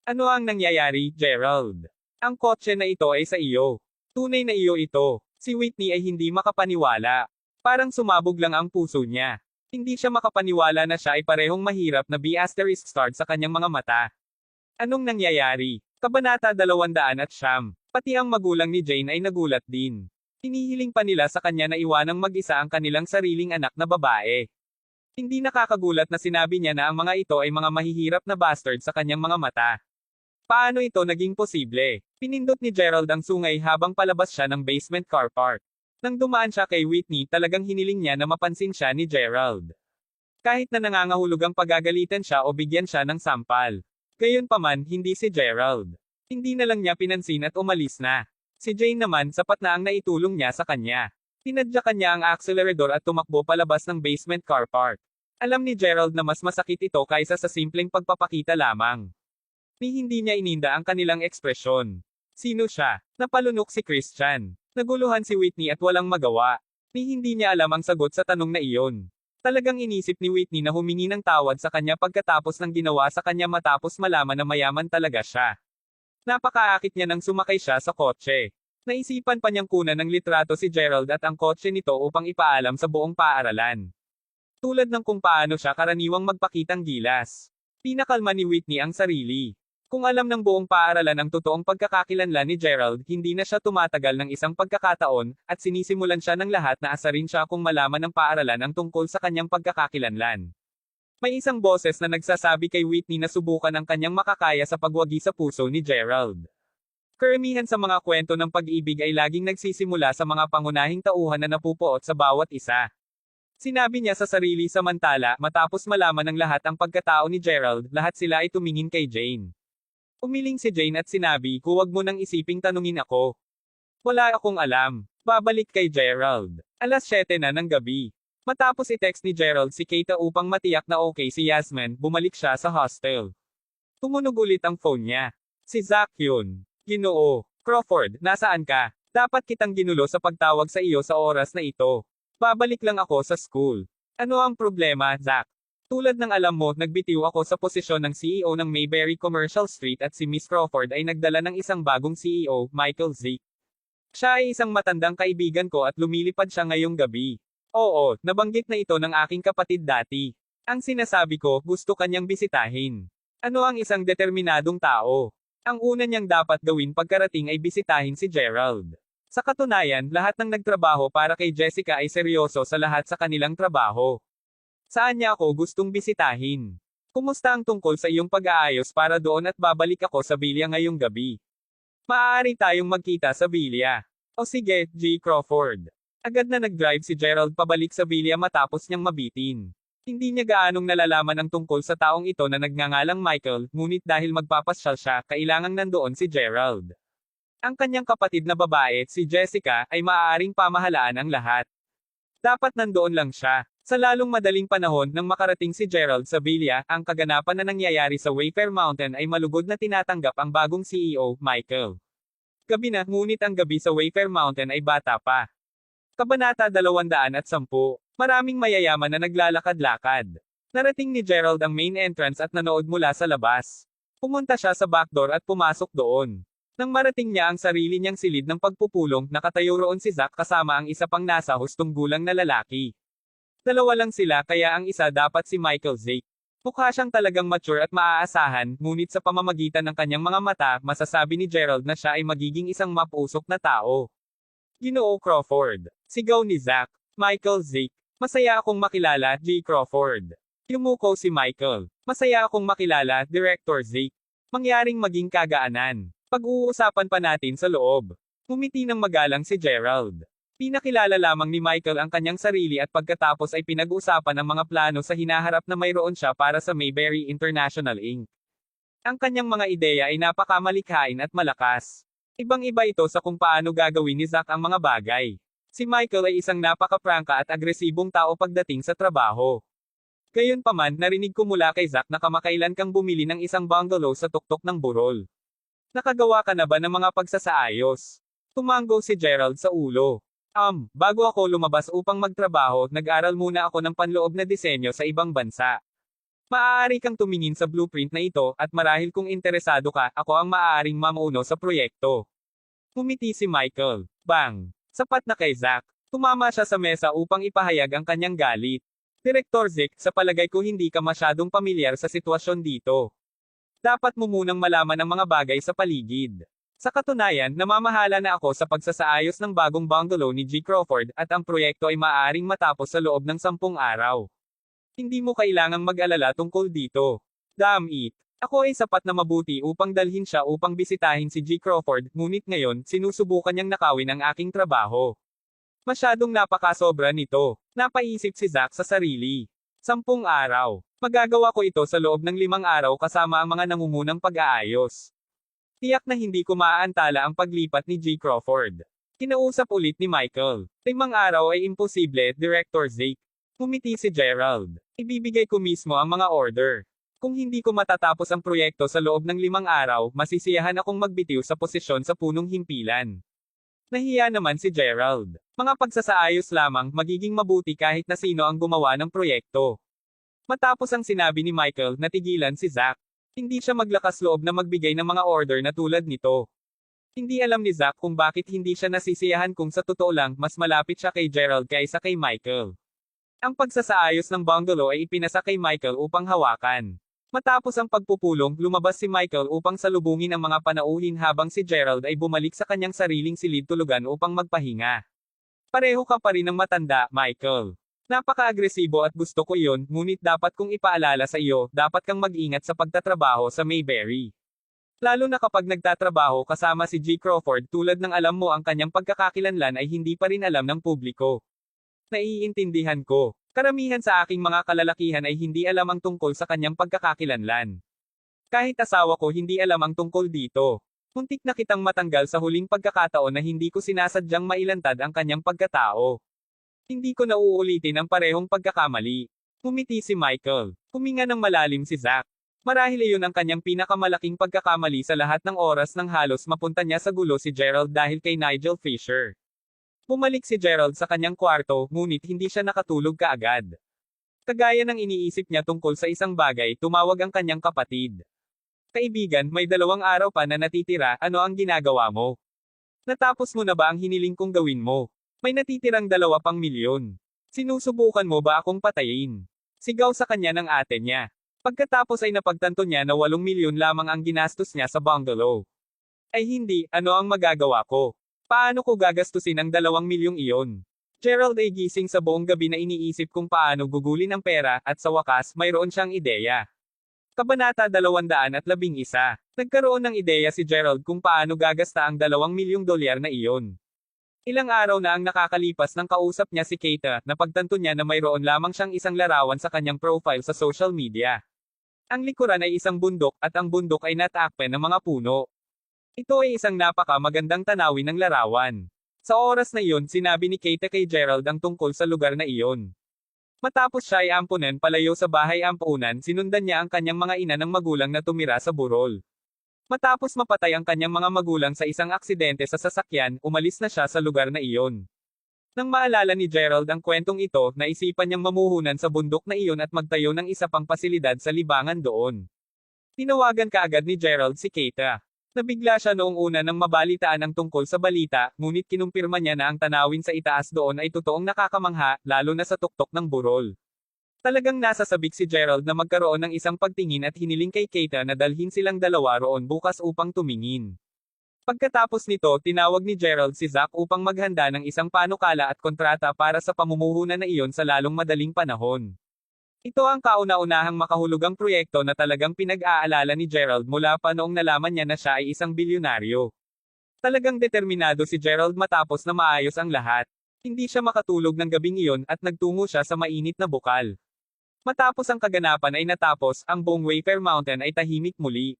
Ano ang nangyayari, Gerald? Ang kotse na ito ay sa iyo. Tunay na iyo ito. Si Whitney ay hindi makapaniwala. Parang sumabog lang ang puso niya. Hindi siya makapaniwala na siya ay parehong mahirap na B** sa kanyang mga mata. Anong nangyayari? Kabanata 209. Pati ang magulang ni Jane ay nagulat din. Hinihiling pa nila sa kanya na iwanang mag-isa ang kanilang sariling anak na babae. Hindi nakakagulat na sinabi niya na ang mga ito ay mga mahihirap na bastard sa kanyang mga mata. Paano ito naging posible? Pinindot ni Gerald ang sungay habang palabas siya ng basement car park. Nang dumaan siya kay Whitney, talagang hiniling niya na mapansin siya ni Gerald. Kahit na nangangahulog ang pagagalitan siya o bigyan siya ng sampal. Gayunpaman, hindi si Gerald. Hindi na lang niya pinansin at umalis na. Si Jane naman, sapat na ang naitulong niya sa kanya. Tinadyakan niya ang akselerador at tumakbo palabas ng basement car park. Alam ni Gerald na mas masakit ito kaysa sa simpleng pagpapakita lamang. Hindi niya ininda ang kanilang ekspresyon. Sino siya? Napalunok si Christian. Naguluhan si Whitney at walang magawa. Hindi niya alam ang sagot sa tanong na iyon. Talagang inisip ni Whitney na humingi ng tawad sa kanya pagkatapos ng ginawa sa kanya matapos malaman na mayaman talaga siya. Napakaakit niya nang sumakay siya sa kotse. Naisipan pa niyang kunan ng litrato si Gerald at ang kotse nito upang ipaalam sa buong paaralan. Tulad ng kung paano siya karaniwang magpakitang gilas. Pinakalma ni Whitney ang sarili. Kung alam ng buong paaralan ang totoong pagkakakilanlan ni Gerald, hindi na siya tumatagal ng isang pagkakataon, at sinisimulan siya ng lahat na asarin siya kung malaman ng paaralan ang tungkol sa kanyang pagkakakilanlan. May isang boses na nagsasabi kay Whitney na subukan ang kanyang makakaya sa pagwagi sa puso ni Gerald. Karamihan sa mga kwento ng pag-ibig ay laging nagsisimula sa mga pangunahing tauhan na napupuot sa bawat isa. Sinabi niya sa sarili samantala, matapos malaman ng lahat ang pagkatao ni Gerald, lahat sila ay tumingin kay Jane. Umiling si Jane at sinabi, huwag mo nang isiping tanungin ako. Wala akong alam. Babalik kay Gerald. 7:00 na ng gabi. Matapos i-text ni Gerald si Keita upang matiyak na okay si Yasmin, bumalik siya sa hostel. Tumunog ulit ang phone niya. Si Zach yun. Ginoo. Crawford, nasaan ka? Dapat kitang ginulo sa pagtawag sa iyo sa oras na ito. Babalik lang ako sa school. Ano ang problema, Zach? Tulad ng alam mo, nagbitiw ako sa posisyon ng CEO ng Mayberry Commercial Street at si Miss Crawford ay nagdala ng isang bagong CEO, Michael Zeke. Siya ay isang matandang kaibigan ko at lumilipad siya ngayong gabi. Oo, nabanggit na ito ng aking kapatid dati. Ang sinasabi ko, gusto kanyang bisitahin. Ano ang isang determinadong tao? Ang una niyang dapat gawin pagkarating ay bisitahin si Gerald. Sa katunayan, lahat ng nagtrabaho para kay Jessica ay seryoso sa lahat sa kanilang trabaho. Saan niya ako gustong bisitahin? Kumusta ang tungkol sa iyong pag-aayos para doon at babalik ako sa Villa ngayong gabi? Maaari tayong magkita sa Villa. O sige, G. Crawford. Agad na nag-drive si Gerald pabalik sa Villa matapos niyang mabitin. Hindi niya gaanong nalalaman ang tungkol sa taong ito na nagngangalang Michael, ngunit dahil magpapasyal siya, kailangang nandoon si Gerald. Ang kanyang kapatid na babae, si Jessica, ay maaaring pamahalaan ang lahat. Dapat nandoon lang siya. Sa lalong madaling panahon nang makarating si Gerald sa Villa, ang kaganapan na nangyayari sa Wayfair Mountain ay malugod na tinatanggap ang bagong CEO, Michael. Gabi na, ngunit ang gabi sa Wayfair Mountain ay bata pa. Kabanata 210. Maraming mayayaman na naglalakad-lakad. Narating ni Gerald ang main entrance at nanood mula sa labas. Pumunta siya sa backdoor at pumasok doon. Nang marating niya ang sarili niyang silid ng pagpupulong, nakatayo roon si Zach kasama ang isa pang nasa hustong gulang na lalaki. Dalawa lang sila kaya ang isa dapat si Michael Zake. Mukha siyang talagang mature at maaasahan, ngunit sa pamamagitan ng kanyang mga mata, masasabi ni Gerald na siya ay magiging isang mapusok na tao. Ginoo Crawford. Sigaw ni Zach. Michael Zake. Masaya akong makilala, G. Crawford. Yumuko si Michael. Masaya akong makilala, Director Zake. Mangyaring maging kagaanan. Pag-uusapan pa natin sa loob. Ngumiti ng magalang si Gerald. Pinakilala lamang ni Michael ang kanyang sarili at pagkatapos ay pinag-usapan ang mga plano sa hinaharap na mayroon siya para sa Mayberry International Inc. Ang kanyang mga ideya ay napakamalikhain at malakas. Ibang-iba ito sa kung paano gagawin ni Zach ang mga bagay. Si Michael ay isang napaka-prangka at agresibong tao pagdating sa trabaho. Gayunpaman, narinig ko mula kay Zach na kamakailan kang bumili ng isang bungalow sa tuktok ng burol. Nakagawa ka na ba ng mga pagsasaayos? Tumango si Gerald sa ulo. Bago ako lumabas upang magtrabaho, nag-aral muna ako ng panloob na disenyo sa ibang bansa. Maaari kang tumingin sa blueprint na ito, at marahil kung interesado ka, ako ang maaaring mamuno sa proyekto. Ngumiti si Michael. Bang! Sapat na kay Zach. Tumama siya sa mesa upang ipahayag ang kanyang galit. Direktor Zeke, sa palagay ko hindi ka masyadong pamilyar sa sitwasyon dito. Dapat mo munang malaman ang mga bagay sa paligid. Sa katunayan, namamahala na ako sa pagsasaayos ng bagong bungalow ni G. Crawford, at ang proyekto ay maaaring matapos sa loob ng 10 araw. Hindi mo kailangang mag-alala tungkol dito. Damn it. Ako ay sapat na mabuti upang dalhin siya upang bisitahin si G. Crawford, ngunit ngayon, sinusubukan niyang nakawin ang aking trabaho. Masyadong napakasobra nito. Napaisip si Zach sa sarili. 10 araw. Magagawa ko ito sa loob ng 5 araw kasama ang mga nangungunang pag-aayos. Tiyak na hindi ko maaantala ang paglipat ni G. Crawford. Kinausap ulit ni Michael. 5 araw ay imposible, Director Zeke. Ngumiti si Gerald. Ibibigay ko mismo ang mga order. Kung hindi ko matatapos ang proyekto sa loob ng 5 araw, masisiyahan akong magbitiw sa posisyon sa punong himpilan. Nahiya naman si Gerald. Mga pagsasaayos lamang, magiging mabuti kahit na sino ang gumawa ng proyekto. Matapos ang sinabi ni Michael, natigilan si Zack. Hindi siya maglakas loob na magbigay ng mga order na tulad nito. Hindi alam ni Zack kung bakit hindi siya nasisiyahan kung sa totoo lang, mas malapit siya kay Gerald kaysa kay Michael. Ang pagsasaayos ng bungalow ay ipinasa kay Michael upang hawakan. Matapos ang pagpupulong, lumabas si Michael upang salubungin ang mga panauhin habang si Gerald ay bumalik sa kanyang sariling silid tulugan upang magpahinga. Pareho ka pa rin ng matanda, Michael. Napaka-agresibo at gusto ko iyon, ngunit dapat kong ipaalala sa iyo, dapat kang mag-ingat sa pagtatrabaho sa Mayberry. Lalo na kapag nagtatrabaho kasama si G. Crawford tulad ng alam mo ang kanyang pagkakakilanlan ay hindi pa rin alam ng publiko. Naiintindihan ko. Karamihan sa aking mga kalalakihan ay hindi alam ang tungkol sa kanyang pagkakakilanlan. Kahit asawa ko hindi alam ang tungkol dito. Muntik na kitang matanggal sa huling pagkakataon na hindi ko sinasadyang mailantad ang kanyang pagkatao. Hindi ko na uulitin ang parehong pagkakamali. Ngumiti si Michael. Huminga ng malalim si Zack. Marahil iyon ang kanyang pinakamalaking pagkakamali sa lahat ng oras nang halos mapunta niya sa gulo si Gerald dahil kay Nigel Fisher. Bumalik si Gerald sa kanyang kwarto, ngunit hindi siya nakatulog kaagad. Kagaya ng iniisip niya tungkol sa isang bagay, tumawag ang kanyang kapatid. Kaibigan, may 2 araw pa na natitira, ano ang ginagawa mo? Natapos mo na ba ang hiniling kong gawin mo? May natitirang 2 pang milyon. Sinusubukan mo ba akong patayin? Sigaw sa kanya ng ate niya. Pagkatapos ay napagtanto niya na 8 milyon lamang ang ginastos niya sa bungalow. Ay hindi, ano ang magagawa ko? Paano ko gagastusin ang 2 milyong iyon? Gerald ay gising sa buong gabi na iniisip kung paano gugulin ang pera, at sa wakas, mayroon siyang ideya. Kabanata 211. Nagkaroon ng ideya si Gerald kung paano gagasta ang 2 milyong dolyar na iyon. Ilang araw na ang nakakalipas nang kausap niya si Keita, napagtanto niya na mayroon lamang siyang isang larawan sa kanyang profile sa social media. Ang likuran ay isang bundok, at ang bundok ay natakpan ng mga puno. Ito ay isang napaka-magandang tanawin ng larawan. Sa oras na iyon, sinabi ni Keita kay Gerald ang tungkol sa lugar na iyon. Matapos siya ay ampunan palayo sa bahay ampunan, sinundan niya ang kanyang mga ina ng magulang na tumira sa burol. Matapos mapatay ang kanyang mga magulang sa isang aksidente sa sasakyan, umalis na siya sa lugar na iyon. Nang maalala ni Gerald ang kwentong ito, naisipan niyang mamuhunan sa bundok na iyon at magtayo ng isa pang pasilidad sa libangan doon. Tinawagan kaagad ni Gerald si Keita. Nabigla siya noong una nang mabalitaan ang tungkol sa balita, ngunit kinumpirma niya na ang tanawin sa itaas doon ay totoong nakakamangha, lalo na sa tuktok ng burol. Talagang nasasabik si Gerald na magkaroon ng isang pagtingin at hiniling kay Keita na dalhin silang 2 roon bukas upang tumingin. Pagkatapos nito, tinawag ni Gerald si Zack upang maghanda ng isang panukala at kontrata para sa pamumuhunan na iyon sa lalong madaling panahon. Ito ang kauna-unahang makahulugang proyekto na talagang pinag-aalala ni Gerald mula pa noong nalaman niya na siya ay isang bilyonaryo. Talagang determinado si Gerald matapos na maayos ang lahat. Hindi siya makatulog ng gabing iyon at nagtungo siya sa mainit na bukal. Matapos ang kaganapan ay natapos, ang buong Wayfair Mountain ay tahimik muli.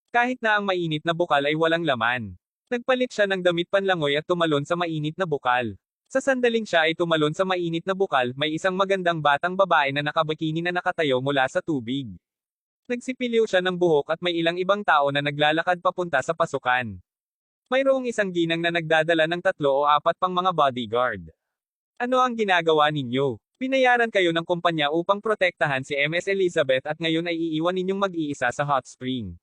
Kahit na ang mainit na bukal ay walang laman. Nagpalit siya ng damit panlangoy at tumalon sa mainit na bukal. Sa sandaling siya ay tumalon sa mainit na bukal, may isang magandang batang babae na nakabikini na nakatayo mula sa tubig. Nagsipiliw siya ng buhok at may ilang ibang tao na naglalakad papunta sa pasukan. Mayroong isang ginang na nagdadala ng 3 o 4 pang mga bodyguard. Ano ang ginagawa ninyo? Binayaran kayo ng kumpanya upang protektahan si Ms. Elizabeth at ngayon ay iiwan ninyong mag-iisa sa hot spring.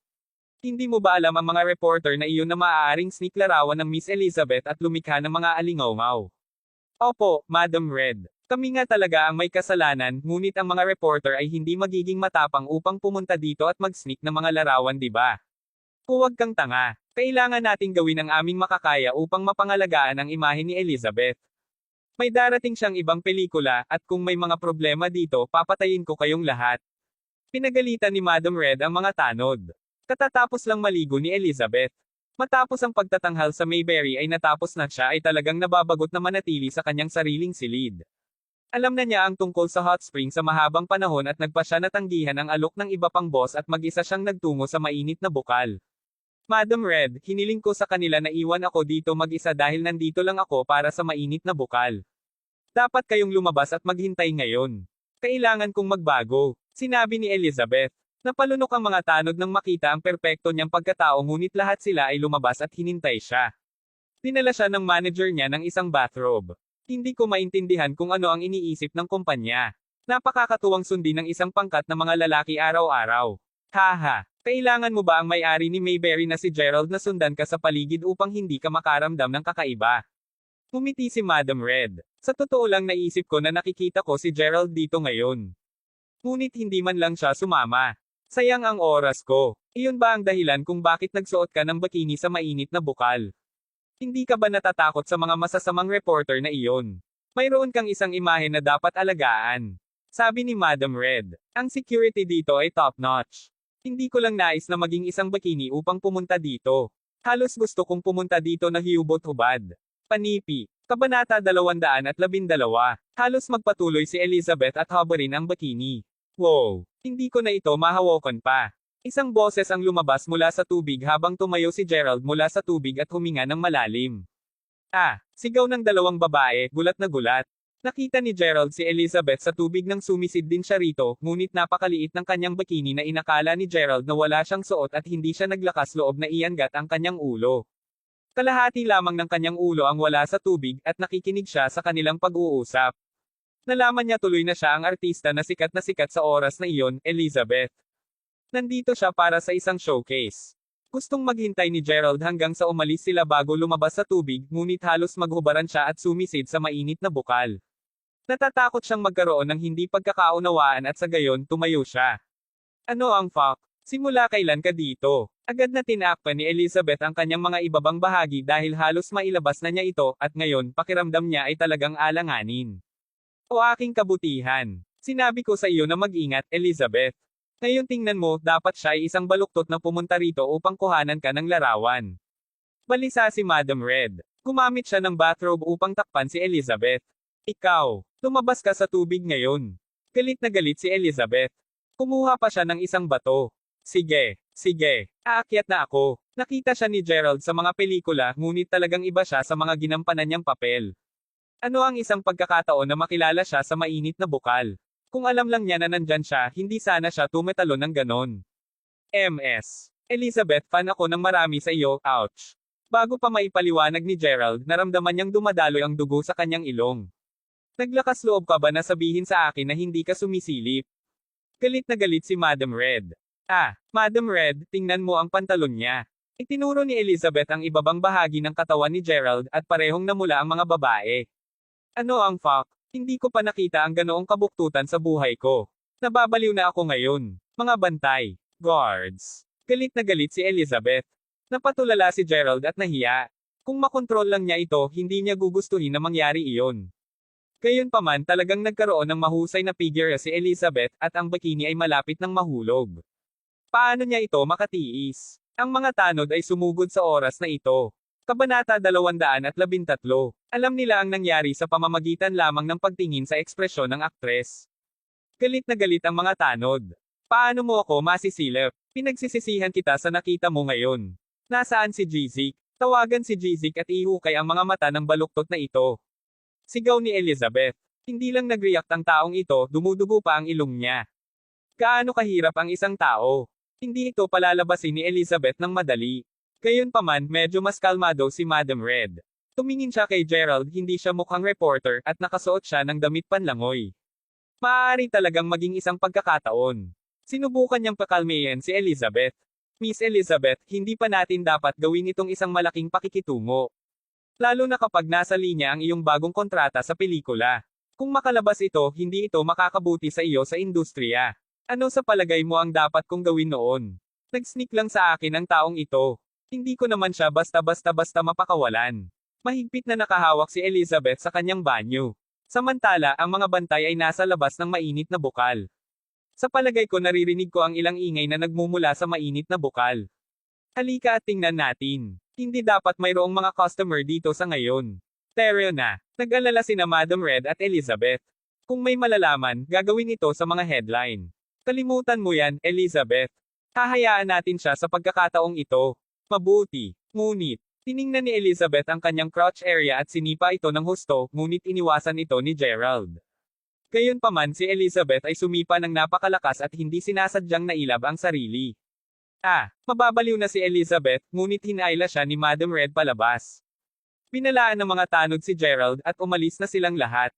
Hindi mo ba alam ang mga reporter na iyon na maaaring sneak larawan ng Miss Elizabeth at lumikha ng mga alingaw-ngaw? Opo, Madam Red. Kami nga talaga ang may kasalanan, ngunit ang mga reporter ay hindi magiging matapang upang pumunta dito at mag-sneak ng mga larawan, di ba? Huwag kang tanga. Kailangan nating gawin ang aming makakaya upang mapangalagaan ang imahe ni Elizabeth. May darating siyang ibang pelikula, at kung may mga problema dito, papatayin ko kayong lahat. Pinagalitan ni Madam Red ang mga tanod. Katatapos lang maligo ni Elizabeth. Matapos ang pagtatanghal sa Mayberry ay natapos na siya ay talagang nababagot na manatili sa kanyang sariling silid. Alam na niya ang tungkol sa hot spring sa mahabang panahon at nagpa siya na tanggihan ang alok ng iba pang boss at mag-isa siyang nagtungo sa mainit na bukal. Madam Red, hiniling ko sa kanila na iwan ako dito mag-isa dahil nandito lang ako para sa mainit na bukal. Dapat kayong lumabas at maghintay ngayon. Kailangan kong magbago, sinabi ni Elizabeth. Napalunok ang mga tanod nang makita ang perpekto niyang pagkatao ngunit lahat sila ay lumabas at hinintay siya. Dinala siya ng manager niya ng isang bathrobe. Hindi ko maintindihan kung ano ang iniisip ng kumpanya. Napakakatuwang sundin ng isang pangkat na mga lalaki araw-araw. Haha, kailangan mo ba ang may-ari ni Mayberry na si Gerald na sundan ka sa paligid upang hindi ka makaramdam ng kakaiba? Ngumiti si Madam Red. Sa totoo lang naisip ko na nakikita ko si Gerald dito ngayon. Ngunit hindi man lang siya sumama. Sayang ang oras ko. Iyon ba ang dahilan kung bakit nagsuot ka ng bikini sa mainit na bukal? Hindi ka ba natatakot sa mga masasamang reporter na iyon? Mayroon kang isang imahe na dapat alagaan. Sabi ni Madam Red. Ang security dito ay top-notch. Hindi ko lang nais na maging isang bikini upang pumunta dito. Halos gusto kong pumunta dito na hiyubot-hubad. Panipi. Kabanata 212. Halos magpatuloy si Elizabeth at habarin ang bikini. Wow! Hindi ko na ito mahawakan pa. Isang boses ang lumabas mula sa tubig habang tumayo si Gerald mula sa tubig at huminga ng malalim. Ah! Sigaw ng dalawang babae, gulat na gulat. Nakita ni Gerald si Elizabeth sa tubig nang sumisid din siya rito, ngunit napakaliit ng kanyang bikini na inakala ni Gerald na wala siyang suot at hindi siya naglakas loob na iangat ang kanyang ulo. Kalahati lamang ng kanyang ulo ang wala sa tubig at nakikinig siya sa kanilang pag-uusap. Nalaman niya tuloy na siya ang artista na sikat sa oras na iyon, Elizabeth. Nandito siya para sa isang showcase. Gustong maghintay ni Gerald hanggang sa umalis sila bago lumabas sa tubig, ngunit halos maghubaran siya at sumisid sa mainit na bukal. Natatakot siyang magkaroon ng hindi pagkakaunawaan at sa gayon tumayo siya. Ano ang fuck? Simula kailan ka dito? Agad na tinakpan ni Elizabeth ang kanyang mga ibabang bahagi dahil halos mailabas na niya ito, at ngayon pakiramdam niya ay talagang alanganin. O aking kabutihan. Sinabi ko sa iyo na mag-ingat, Elizabeth. Ngayon tingnan mo, dapat siya ay isang baluktot na pumunta rito upang kuhanan ka ng larawan. Balisa si Madam Red. Gumamit siya ng bathrobe upang takpan si Elizabeth. Ikaw, lumabas ka sa tubig ngayon. Galit na galit si Elizabeth. Kumuha pa siya ng isang bato. Sige, aakyat na ako. Nakita siya ni Gerald sa mga pelikula, ngunit talagang iba siya sa mga ginampanan niyang papel. Ano ang isang pagkakataon na makilala siya sa mainit na bukal? Kung alam lang niya na nandyan siya, hindi sana siya tumatalon ng ganon. MS. Elizabeth, fan ako ng marami sa iyo, ouch. Bago pa maipaliwanag ni Gerald, naramdaman niyang dumadaloy ang dugo sa kanyang ilong. Naglakas loob ka ba na sabihin sa akin na hindi ka sumisilip? Galit na galit si Madam Red. Ah, Madam Red, tingnan mo ang pantalon niya. Itinuro ni Elizabeth ang ibabang bahagi ng katawan ni Gerald at parehong namula ang mga babae. Ano ang fuck? Hindi ko pa nakita ang ganoong kabuktutan sa buhay ko. Nababaliw na ako ngayon. Mga bantay. Guards. Galit na galit si Elizabeth. Napatulala si Gerald at nahiya. Kung makontrol lang niya ito, hindi niya gugustuhin na mangyari iyon. Gayunpaman talagang nagkaroon ng mahusay na figure si Elizabeth at ang bikini ay malapit ng mahulog. Paano niya ito makatiis? Ang mga tanod ay sumugod sa oras na ito. Kabanata 213. Alam nila ang nangyari sa pamamagitan lamang ng pagtingin sa ekspresyon ng aktres. Galit na galit ang mga tanod. Paano mo ako masisilip? Pinagsisisihan kita sa nakita mo ngayon. Nasaan si Jizik? Tawagan si Jizik at ihukay ang mga mata ng baluktot na ito. Sigaw ni Elizabeth. Hindi lang nag-react ang taong ito, dumudugo pa ang ilong niya. Gaano kahirap ang isang tao? Hindi ito palalabasin ni Elizabeth ng madali. Gayunpaman, medyo mas kalmado si Madam Red. Tumingin siya kay Gerald, hindi siya mukhang reporter, at nakasuot siya ng damit panlangoy. Maaari talagang maging isang pagkakataon. Sinubukan niyang pakalmayan si Elizabeth. Miss Elizabeth, hindi pa natin dapat gawin itong isang malaking pakikitungo. Lalo na kapag nasa linya ang iyong bagong kontrata sa pelikula. Kung makalabas ito, hindi ito makakabuti sa iyo sa industriya. Ano sa palagay mo ang dapat kong gawin noon? Nag-sneak lang sa akin ang taong ito. Hindi ko naman siya basta mapakawalan. Mahigpit na nakahawak si Elizabeth sa kanyang banyo. Samantala, ang mga bantay ay nasa labas ng mainit na bukal. Sa palagay ko naririnig ko ang ilang ingay na nagmumula sa mainit na bukal. Halika at tingnan natin. Hindi dapat mayroong mga customer dito sa ngayon. Teryo na. Nag-alala sina Madam Red at Elizabeth. Kung may malalaman, gagawin ito sa mga headline. Kalimutan mo yan, Elizabeth. Hahayaan natin siya sa pagkakataong ito. Mabuti. Ngunit, tiningnan ni Elizabeth ang kanyang crotch area at sinipa ito ng husto, ngunit iniwasan ito ni Gerald. Gayunpaman si Elizabeth ay sumipa ng napakalakas at hindi sinasadyang nailab ang sarili. Mababaliw na si Elizabeth, ngunit hinayla siya ni Madam Red palabas. Pinalaan ng mga tanod si Gerald at umalis na silang lahat.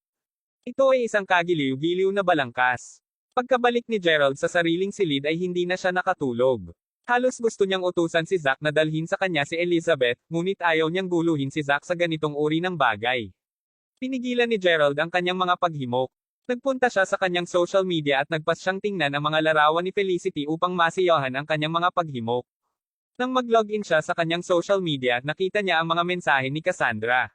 Ito ay isang kagiliw-giliw na balangkas. Pagkabalik ni Gerald sa sariling silid ay hindi na siya nakatulog. Halos gusto niyang utusan si Zack na dalhin sa kanya si Elizabeth, ngunit ayaw niyang guluhin si Zack sa ganitong uri ng bagay. Pinigilan ni Gerald ang kanyang mga paghimok. Nagpunta siya sa kanyang social media at nagpas siyang tingnan ang mga larawan ni Felicity upang masiyahan ang kanyang mga paghimok. Nang mag-login siya sa kanyang social media, nakita niya ang mga mensahe ni Cassandra.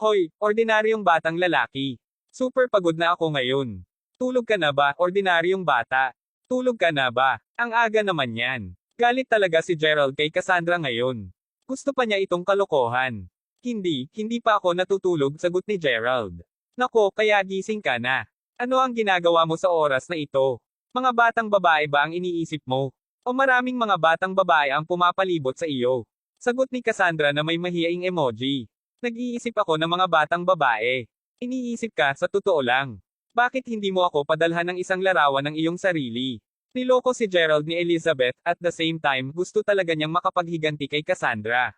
Hoy, ordinaryong batang lalaki. Super pagod na ako ngayon. Tulog ka na ba, ordinaryong bata? Tulog ka na ba? Ang aga naman yan. Galit talaga si Gerald kay Cassandra ngayon. Gusto pa niya itong kalokohan. Hindi pa ako natutulog, sagot ni Gerald. Nako, kaya gising ka na. Ano ang ginagawa mo sa oras na ito? Mga batang babae ba ang iniisip mo? O maraming mga batang babae ang pumapalibot sa iyo? Sagot ni Cassandra na may mahiyaing emoji. Nag-iisip ako ng mga batang babae. Iniisip ka, sa totoo lang. Bakit hindi mo ako padalhan ng isang larawan ng iyong sarili? Niloko si Gerald ni Elizabeth, at the same time, gusto talaga niyang makapaghiganti kay Cassandra.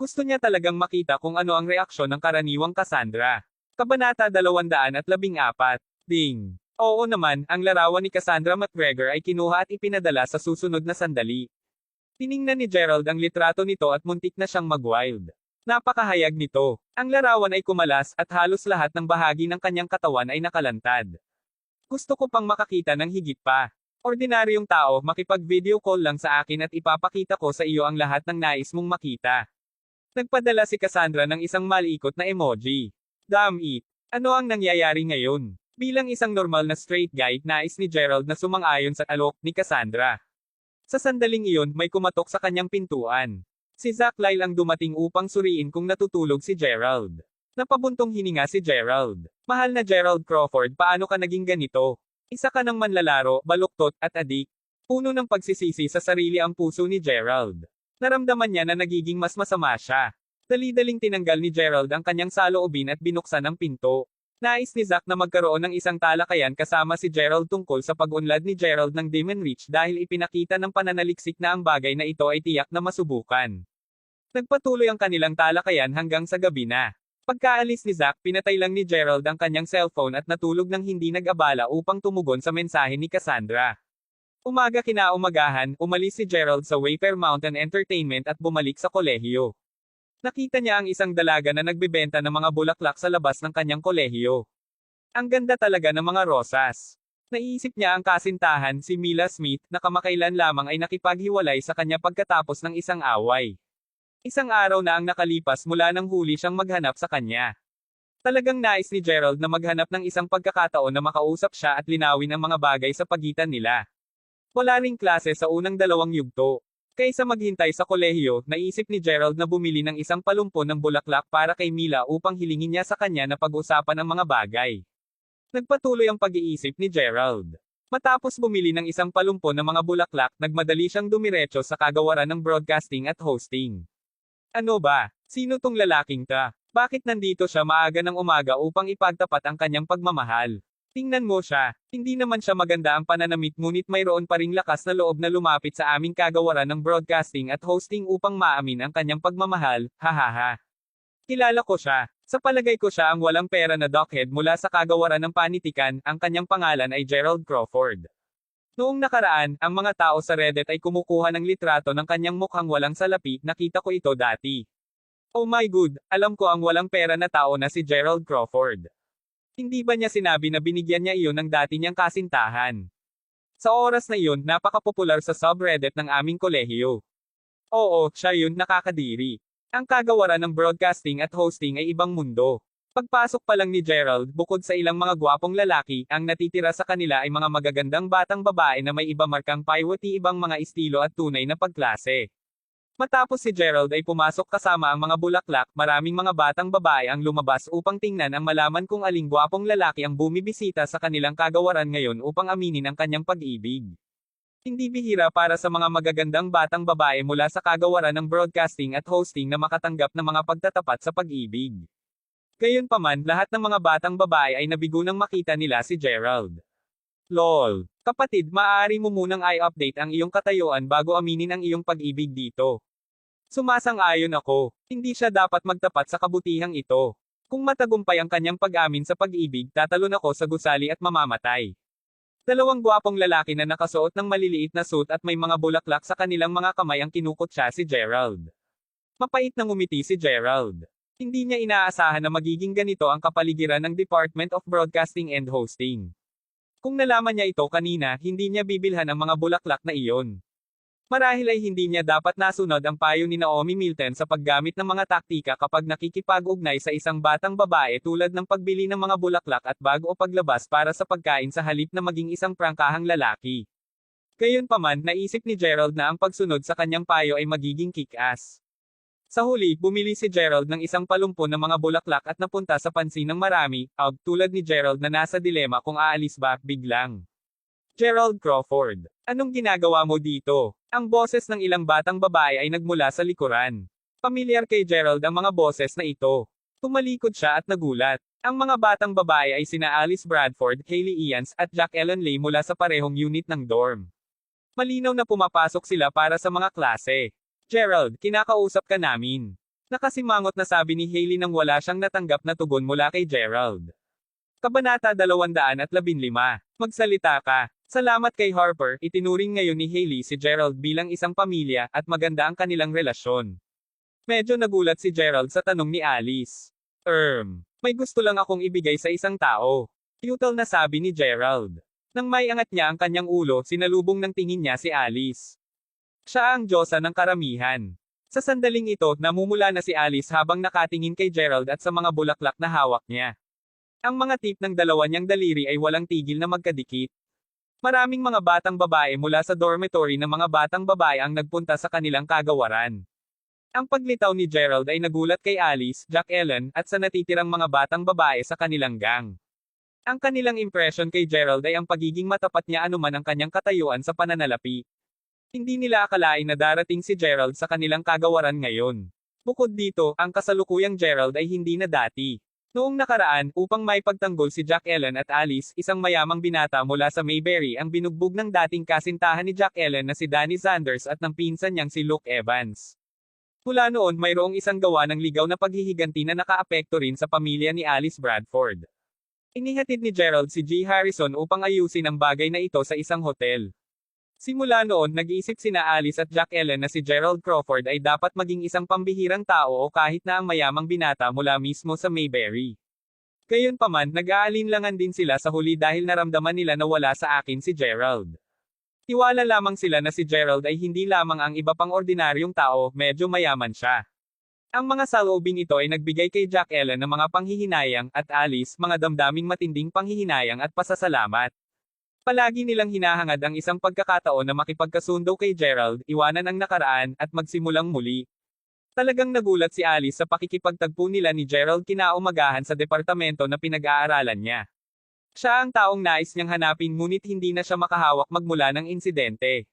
Gusto niya talagang makita kung ano ang reaksyon ng karaniwang Cassandra. Kabanata 214. Ding. Oo naman, ang larawan ni Cassandra McGregor ay kinuha at ipinadala sa susunod na sandali. Tiningnan ni Gerald ang litrato nito at muntik na siyang mag-wild. Napakahayag nito. Ang larawan ay kumalas at halos lahat ng bahagi ng kanyang katawan ay nakalantad. Gusto ko pang makakita ng higit pa. Ordinaryong tao, makipag-video call lang sa akin at ipapakita ko sa iyo ang lahat ng nais mong makita. Nagpadala si Cassandra ng isang malikot na emoji. Damn it. Ano ang nangyayari ngayon? Bilang isang normal na straight guy, nais ni Gerald na sumang-ayon sa alok ni Cassandra. Sa sandaling iyon, may kumatok sa kanyang pintuan. Si Zack Lyle ang dumating upang suriin kung natutulog si Gerald. Napabuntong hininga si Gerald. Mahal na Gerald Crawford, paano ka naging ganito? Isa ka ng manlalaro, baluktot, at adik. Puno ng pagsisisi sa sarili ang puso ni Gerald. Naramdaman niya na nagiging mas masama siya. Dali-daling tinanggal ni Gerald ang kanyang saloobin at binuksan ang pinto. Nais ni Zack na magkaroon ng isang talakayan kasama si Gerald tungkol sa pag-unlad ni Gerald ng Demon Reach dahil ipinakita ng pananaliksik na ang bagay na ito ay tiyak na masubukan. Nagpatuloy ang kanilang talakayan hanggang sa gabi na. Pagkaalis ni Zack, pinatay lang ni Gerald ang kanyang cellphone at natulog ng hindi nag-abala upang tumugon sa mensahe ni Cassandra. Umaga kinaumagahan, umalis si Gerald sa Wayfair Mountain Entertainment at bumalik sa kolehiyo. Nakita niya ang isang dalaga na nagbebenta ng mga bulaklak sa labas ng kanyang kolehiyo. Ang ganda talaga ng mga rosas. Naisip niya ang kasintahan, si Mila Smith, na kamakailan lamang ay nakipaghiwalay sa kanya pagkatapos ng isang away. Isang araw na ang nakalipas mula nang huli siyang maghanap sa kanya. Talagang nais ni Gerald na maghanap ng isang pagkakataon na makausap siya at linawin ang mga bagay sa pagitan nila. Wala ring klase sa unang dalawang yugto. Kaysa maghintay sa kolehiyo, naisip ni Gerald na bumili ng isang palumpon ng bulaklak para kay Mila upang hilingin niya sa kanya na pag-usapan ang mga bagay. Nagpatuloy ang pag-iisip ni Gerald. Matapos bumili ng isang palumpon ng mga bulaklak, nagmadali siyang dumiretso sa kagawaran ng broadcasting at hosting. Ano ba? Sino tong lalaking ta? Bakit nandito siya maaga ng umaga upang ipagtapat ang kanyang pagmamahal? Tingnan mo siya. Hindi naman siya maganda ang pananamit ngunit mayroon pa ring lakas na loob na lumapit sa aming kagawaran ng broadcasting at hosting upang maamin ang kanyang pagmamahal, hahaha. Kilala ko siya. Sa palagay ko siya ang walang pera na dockhead mula sa kagawaran ng panitikan, ang kanyang pangalan ay Gerald Crawford. Noong nakaraan, ang mga tao sa Reddit ay kumukuha ng litrato ng kanyang mukhang walang salapi, nakita ko ito dati. Oh my god, alam ko ang walang pera na tao na si Gerald Crawford. Hindi ba niya sinabi na binigyan niya iyon ng dati niyang kasintahan? Sa oras na iyon, napakapopular sa subreddit ng aming kolehiyo. Oo, siya yun, nakakadiri. Ang kagawaran ng broadcasting at hosting ay ibang mundo. Pagpasok pa lang ni Gerald, bukod sa ilang mga gwapong lalaki, ang natitira sa kanila ay mga magagandang batang babae na may iba markang paiwati ibang mga estilo at tunay na pagklase. Matapos si Gerald ay pumasok kasama ang mga bulaklak, maraming mga batang babae ang lumabas upang tingnan ang malaman kung aling gwapong lalaki ang bumibisita sa kanilang kagawaran ngayon upang aminin ang kanyang pag-ibig. Hindi bihira para sa mga magagandang batang babae mula sa kagawaran ng broadcasting at hosting na makatanggap ng mga pagtatapat sa pag-ibig. Gayunpaman, lahat ng mga batang babae ay nabigo nang makita nila si Gerald. LOL. Kapatid, maaari mo munang i-update ang iyong katayuan bago aminin ang iyong pag-ibig dito. Sumasang-ayon ako. Hindi siya dapat magtapat sa kabutihang ito. Kung matagumpay ang kanyang pag-amin sa pag-ibig, tatalon ako sa gusali at mamamatay. Dalawang gwapong lalaki na nakasuot ng maliliit na suit at may mga bulaklak sa kanilang mga kamay ang kinukutsa si Gerald. Mapait na ngumiti si Gerald. Hindi niya inaasahan na magiging ganito ang kapaligiran ng Department of Broadcasting and Hosting. Kung nalaman niya ito kanina, hindi niya bibilhan ang mga bulaklak na iyon. Marahil ay hindi niya dapat nasunod ang payo ni Naomi Milton sa paggamit ng mga taktika kapag nakikipag-ugnay sa isang batang babae tulad ng pagbili ng mga bulaklak at bag o paglabas para sa pagkain sa halip na maging isang prangkahang lalaki. Gayunpaman, naisip ni Gerald na ang pagsunod sa kanyang payo ay magiging kick-ass. Sa huli, bumili si Gerald ng isang palumpon ng mga bulaklak at napunta sa pansin ng marami, tulad ni Gerald na nasa dilema kung aalis ba, biglang. Gerald Crawford, anong ginagawa mo dito? Ang boses ng ilang batang babae ay nagmula sa likuran. Pamilyar kay Gerald ang mga boses na ito. Tumalikod siya at nagulat. Ang mga batang babae ay sina Alice Bradford, Hailey Ians, at Jack Ellen Lay mula sa parehong unit ng dorm. Malinaw na pumapasok sila para sa mga klase. Gerald, kinakausap ka namin. Nakasimangot na sabi ni Hailey nang wala siyang natanggap na tugon mula kay Gerald. Kabanata 215. Magsalita ka. Salamat kay Harper, itinuring ngayon ni Hailey si Gerald bilang isang pamilya, at maganda ang kanilang relasyon. Medyo nagulat si Gerald sa tanong ni Alice. May gusto lang akong ibigay sa isang tao. Futile na sabi ni Gerald. Nang may angat niya ang kanyang ulo, sinalubong ng tingin niya si Alice. Siya ang diyosa ng karamihan. Sa sandaling ito, namumula na si Alice habang nakatingin kay Gerald at sa mga bulaklak na hawak niya. Ang mga tip ng dalawa niyang daliri ay walang tigil na magkadikit. Maraming mga batang babae mula sa dormitory ng mga batang babae ang nagpunta sa kanilang kagawaran. Ang paglitaw ni Gerald ay nagulat kay Alice, Jack Ellen, at sa natitirang mga batang babae sa kanilang gang. Ang kanilang impression kay Gerald ay ang pagiging matapat niya anuman ang kanyang katayuan sa pananalapi. Hindi nila akalain na darating si Gerald sa kanilang kagawaran ngayon. Bukod dito, ang kasalukuyang Gerald ay hindi na dati. Noong nakaraan, upang maipagtanggol si Jack Ellen at Alice, isang mayamang binata mula sa Mayberry ang binugbog ng dating kasintahan ni Jack Ellen na si Danny Sanders at ng pinsan niyang si Luke Evans. Mula noon mayroong isang gawa ng ligaw na paghihiganti na nakaapekto rin sa pamilya ni Alice Bradford. Inihatid ni Gerald si G. Harrison upang ayusin ang bagay na ito sa isang hotel. Simula noon, nag-iisip sina Alice at Jack Ellen na si Gerald Crawford ay dapat maging isang pambihirang tao o kahit na ang mayamang binata mula mismo sa Mayberry. Gayunpaman, nag-aalinlangan din sila sa huli dahil naramdaman nila na wala sa akin si Gerald. Tiwala lamang sila na si Gerald ay hindi lamang ang iba pang ordinaryong tao, medyo mayaman siya. Ang mga saloobing ito ay nagbigay kay Jack Ellen ng mga panghihinayang, at Alice, mga damdaming matinding panghihinayang at pasasalamat. Palagi nilang hinahangad ang isang pagkakataon na makipagkasundo kay Gerald, iwanan ang nakaraan, at magsimulang muli. Talagang nagulat si Alice sa pakikipagtagpo nila ni Gerald kinaumagahan sa departamento na pinag-aaralan niya. Siya ang taong nais niyang hanapin ngunit hindi na siya makahawak magmula ng insidente.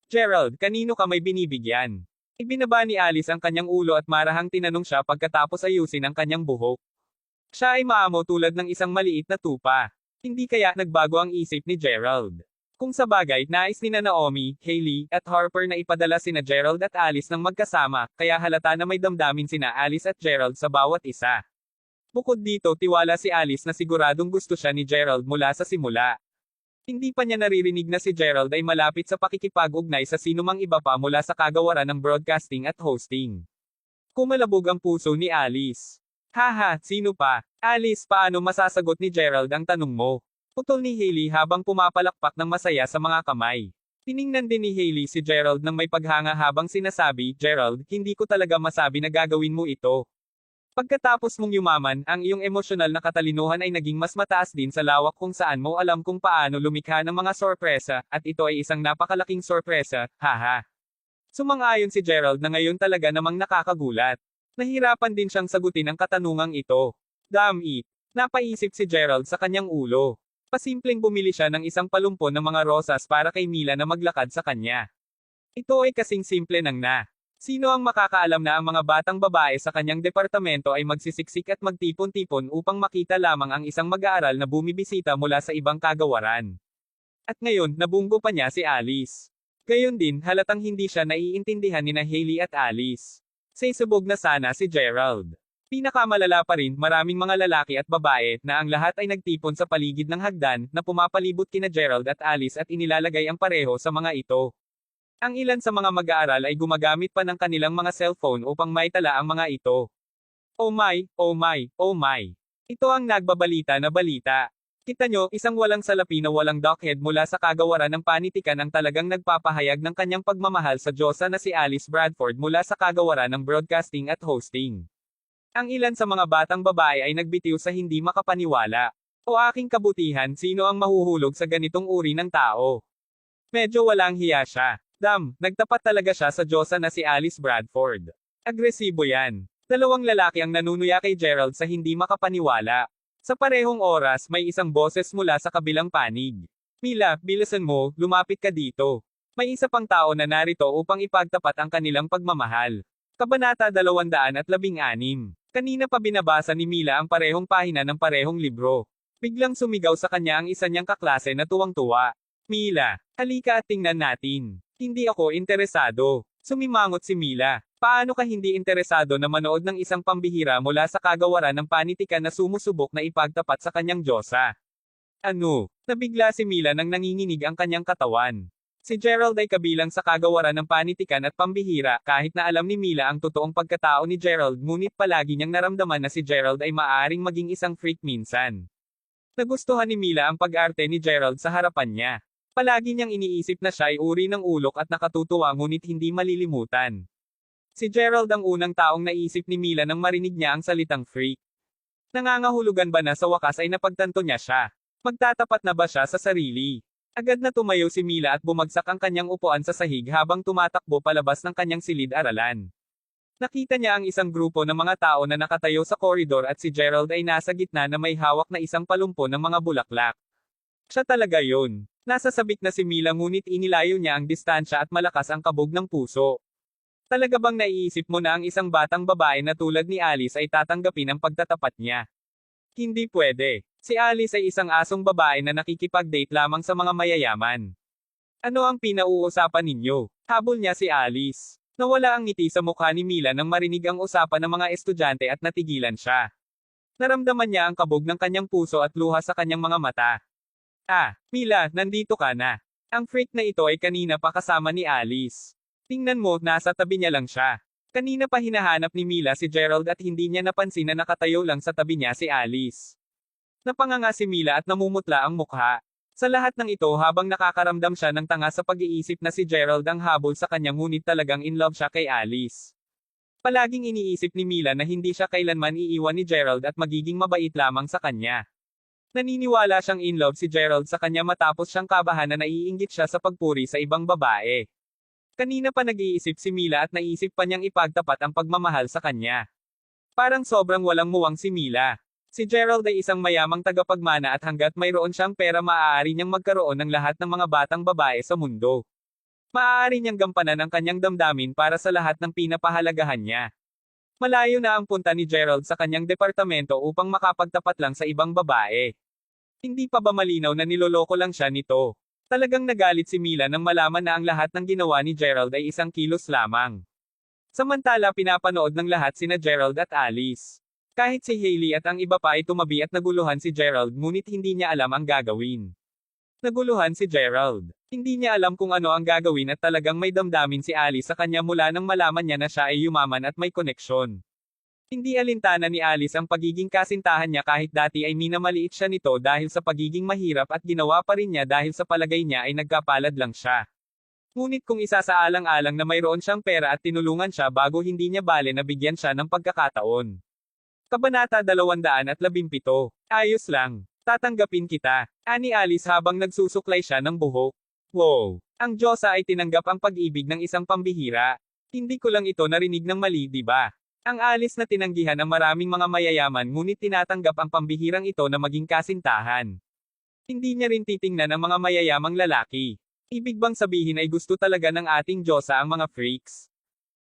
Gerald, kanino ka may binibigyan? Ibinaba ni Alice ang kanyang ulo at marahang tinanong siya pagkatapos ayusin ang kanyang buhok. Siya ay maamo tulad ng isang maliit na tupa. Hindi kaya nagbago ang isip ni Gerald. Kung sa bagay, nais ni Naomi, Hailey, at Harper na ipadala sina Gerald at Alice ng magkasama, kaya halata na may damdamin sina Alice at Gerald sa bawat isa. Bukod dito, tiwala si Alice na siguradong gusto siya ni Gerald mula sa simula. Hindi pa niya naririnig na si Gerald ay malapit sa pakikipag-ugnay sa sinumang iba pa mula sa kagawaran ng broadcasting at hosting. Kumalabog ang puso ni Alice. Haha, sino pa? Alice, paano masasagot ni Gerald ang tanong mo? Putol ni Hailey habang pumapalakpak ng masaya sa mga kamay. Tiningnan din ni Hailey si Gerald nang may paghanga habang sinasabi, Gerald, hindi ko talaga masabi na gagawin mo ito. Pagkatapos mong yumaman, ang iyong emosyonal na katalinuhan ay naging mas mataas din sa lawak kung saan mo alam kung paano lumikha ng mga sorpresa, at ito ay isang napakalaking sorpresa, haha. Sumang-ayon si Gerald na ngayon talaga namang nakakagulat. Nahirapan din siyang sagutin ang katanungang ito. Damn it. Napaisip si Gerald sa kanyang ulo. Pasimpleng bumili siya ng isang palumpon ng mga rosas para kay Mila na maglakad sa kanya. Ito ay kasing simple nang na. Sino ang makakaalam na ang mga batang babae sa kanyang departamento ay magsisiksik at magtipon-tipon upang makita lamang ang isang mag-aaral na bumibisita mula sa ibang kagawaran. At ngayon, nabunggo pa niya si Alice. Gayon din, halatang hindi siya naiintindihan ni Hailey at Alice. Sisubog na sana si Gerald. Pinakamalala pa rin, maraming mga lalaki at babae, na ang lahat ay nagtipon sa paligid ng hagdan, na pumapalibot kina Gerald at Alice at inilalagay ang pareho sa mga ito. Ang ilan sa mga mag-aaral ay gumagamit pa ng kanilang mga cellphone upang maitala ang mga ito. Oh my, oh my, oh my. Ito ang nagbabalita na balita. Kita nyo, isang walang salapi na walang dockhead mula sa kagawaran ng panitikan ang talagang nagpapahayag ng kanyang pagmamahal sa Diyosa na si Alice Bradford mula sa kagawaran ng broadcasting at hosting. Ang ilan sa mga batang babae ay nagbitiw sa hindi makapaniwala. O aking kabutihan, sino ang mahuhulog sa ganitong uri ng tao? Medyo walang hiya siya. Nagtapat talaga siya sa Diyosa na si Alice Bradford. Agresibo yan. Dalawang lalaki ang nanunuya kay Gerald sa hindi makapaniwala. Sa parehong oras, may isang boses mula sa kabilang panig. Mila, bilisan mo, lumapit ka dito. May isa pang tao na narito upang ipagtapat ang kanilang pagmamahal. Kabanata 216. Kanina pa binabasa ni Mila ang parehong pahina ng parehong libro. Biglang sumigaw sa kanya ang isa niyang kaklase na tuwang-tuwa. Mila, halika at tingnan natin. Hindi ako interesado. Sumimangot si Mila. Paano ka hindi interesado na manood ng isang pambihira mula sa kagawaran ng panitikan na sumusubok na ipagtapat sa kanyang Diyosa? Ano? Nabigla si Mila nang nanginginig ang kanyang katawan. Si Gerald ay kabilang sa kagawaran ng panitikan at pambihira, kahit na alam ni Mila ang totoong pagkatao ni Gerald, ngunit palagi niyang naramdaman na si Gerald ay maaaring maging isang freak minsan. Nagustuhan ni Mila ang pag-arte ni Gerald sa harapan niya. Palagi niyang iniisip na siya ay uri ng ulok at nakatutuwa ngunit hindi malilimutan. Si Gerald ang unang taong naisip ni Mila nang marinig niya ang salitang freak. Nangangahulugan ba na sa wakas ay napagtanto niya siya? Magtatapat na ba siya sa sarili? Agad na tumayo si Mila at bumagsak ang kanyang upuan sa sahig habang tumatakbo palabas ng kanyang silid-aralan. Nakita niya ang isang grupo ng mga tao na nakatayo sa koridor at si Gerald ay nasa gitna na may hawak na isang palumpon ng mga bulaklak. Siya talaga yun. Nasa sabik na si Mila ngunit inilayo niya ang distansya at malakas ang kabog ng puso. Talaga bang naiisip mo na ang isang batang babae na tulad ni Alice ay tatanggapin ang pagtatapat niya? Hindi pwede. Si Alice ay isang asong babae na nakikipag-date lamang sa mga mayayaman. Ano ang pinauusapan ninyo? Habol niya si Alice. Nawala ang ngiti sa mukha ni Mila nang marinig ang usapan ng mga estudyante at natigilan siya. Naramdaman niya ang kabog ng kanyang puso at luha sa kanyang mga mata. Mila, nandito ka na. Ang freak na ito ay kanina pa kasama ni Alice. Tingnan mo, nasa tabi niya lang siya. Kanina pa hinahanap ni Mila si Gerald at hindi niya napansin na nakatayo lang sa tabi niya si Alice. Napanganga si Mila at namumutla ang mukha. Sa lahat ng ito habang nakakaramdam siya ng tanga sa pag-iisip na si Gerald ang habol sa kanya ngunit talagang in love siya kay Alice. Palaging iniisip ni Mila na hindi siya kailanman iiwan ni Gerald at magiging mabait lamang sa kanya. Naniniwala siyang in love si Gerald sa kanya matapos siyang kabahan na naiinggit siya sa pagpuri sa ibang babae. Kanina pa nag-iisip si Mila at naisip pa niyang ipagtapat ang pagmamahal sa kanya. Parang sobrang walang muwang si Mila. Si Gerald ay isang mayamang tagapagmana at hanggat mayroon siyang pera maaari niyang magkaroon ng lahat ng mga batang babae sa mundo. Maaari niyang gampanan ang kanyang damdamin para sa lahat ng pinapahalagahan niya. Malayo na ang punta ni Gerald sa kanyang departamento upang makapagtapat lang sa ibang babae. Hindi pa ba malinaw na niloloko lang siya nito? Talagang nagalit si Mila nang malaman na ang lahat ng ginawa ni Gerald ay isang kilos lamang. Samantala pinapanood ng lahat sina Gerald at Alice. Kahit si Hailey at ang iba pa ay tumabi at naguluhan si Gerald ngunit hindi niya alam ang gagawin. Naguluhan si Gerald. Hindi niya alam kung ano ang gagawin at talagang may damdamin si Alice sa kanya mula nang malaman niya na siya ay yumaman at may koneksyon. Hindi alintana ni Alice ang pagiging kasintahan niya kahit dati ay minamaliit siya nito dahil sa pagiging mahirap at ginawa pa rin niya dahil sa palagay niya ay nagkapalad lang siya. Ngunit kung isasaalang-alang na mayroon siyang pera at tinulungan siya bago hindi niya bale na bigyan siya ng pagkakataon. Kabanata 217. Ayos lang. Tatanggapin kita. Ani Alice habang nagsusuklay siya ng buhok. Wow! Ang Diyosa ay tinanggap ang pag-ibig ng isang pambihira. Hindi ko lang ito narinig ng mali, di ba? Ang Alice na tinanggihan ng maraming mga mayayaman ngunit tinatanggap ang pambihirang ito na maging kasintahan. Hindi niya rin titingnan ang mga mayayamang lalaki. Ibig bang sabihin ay gusto talaga ng ating Diyosa ang mga freaks?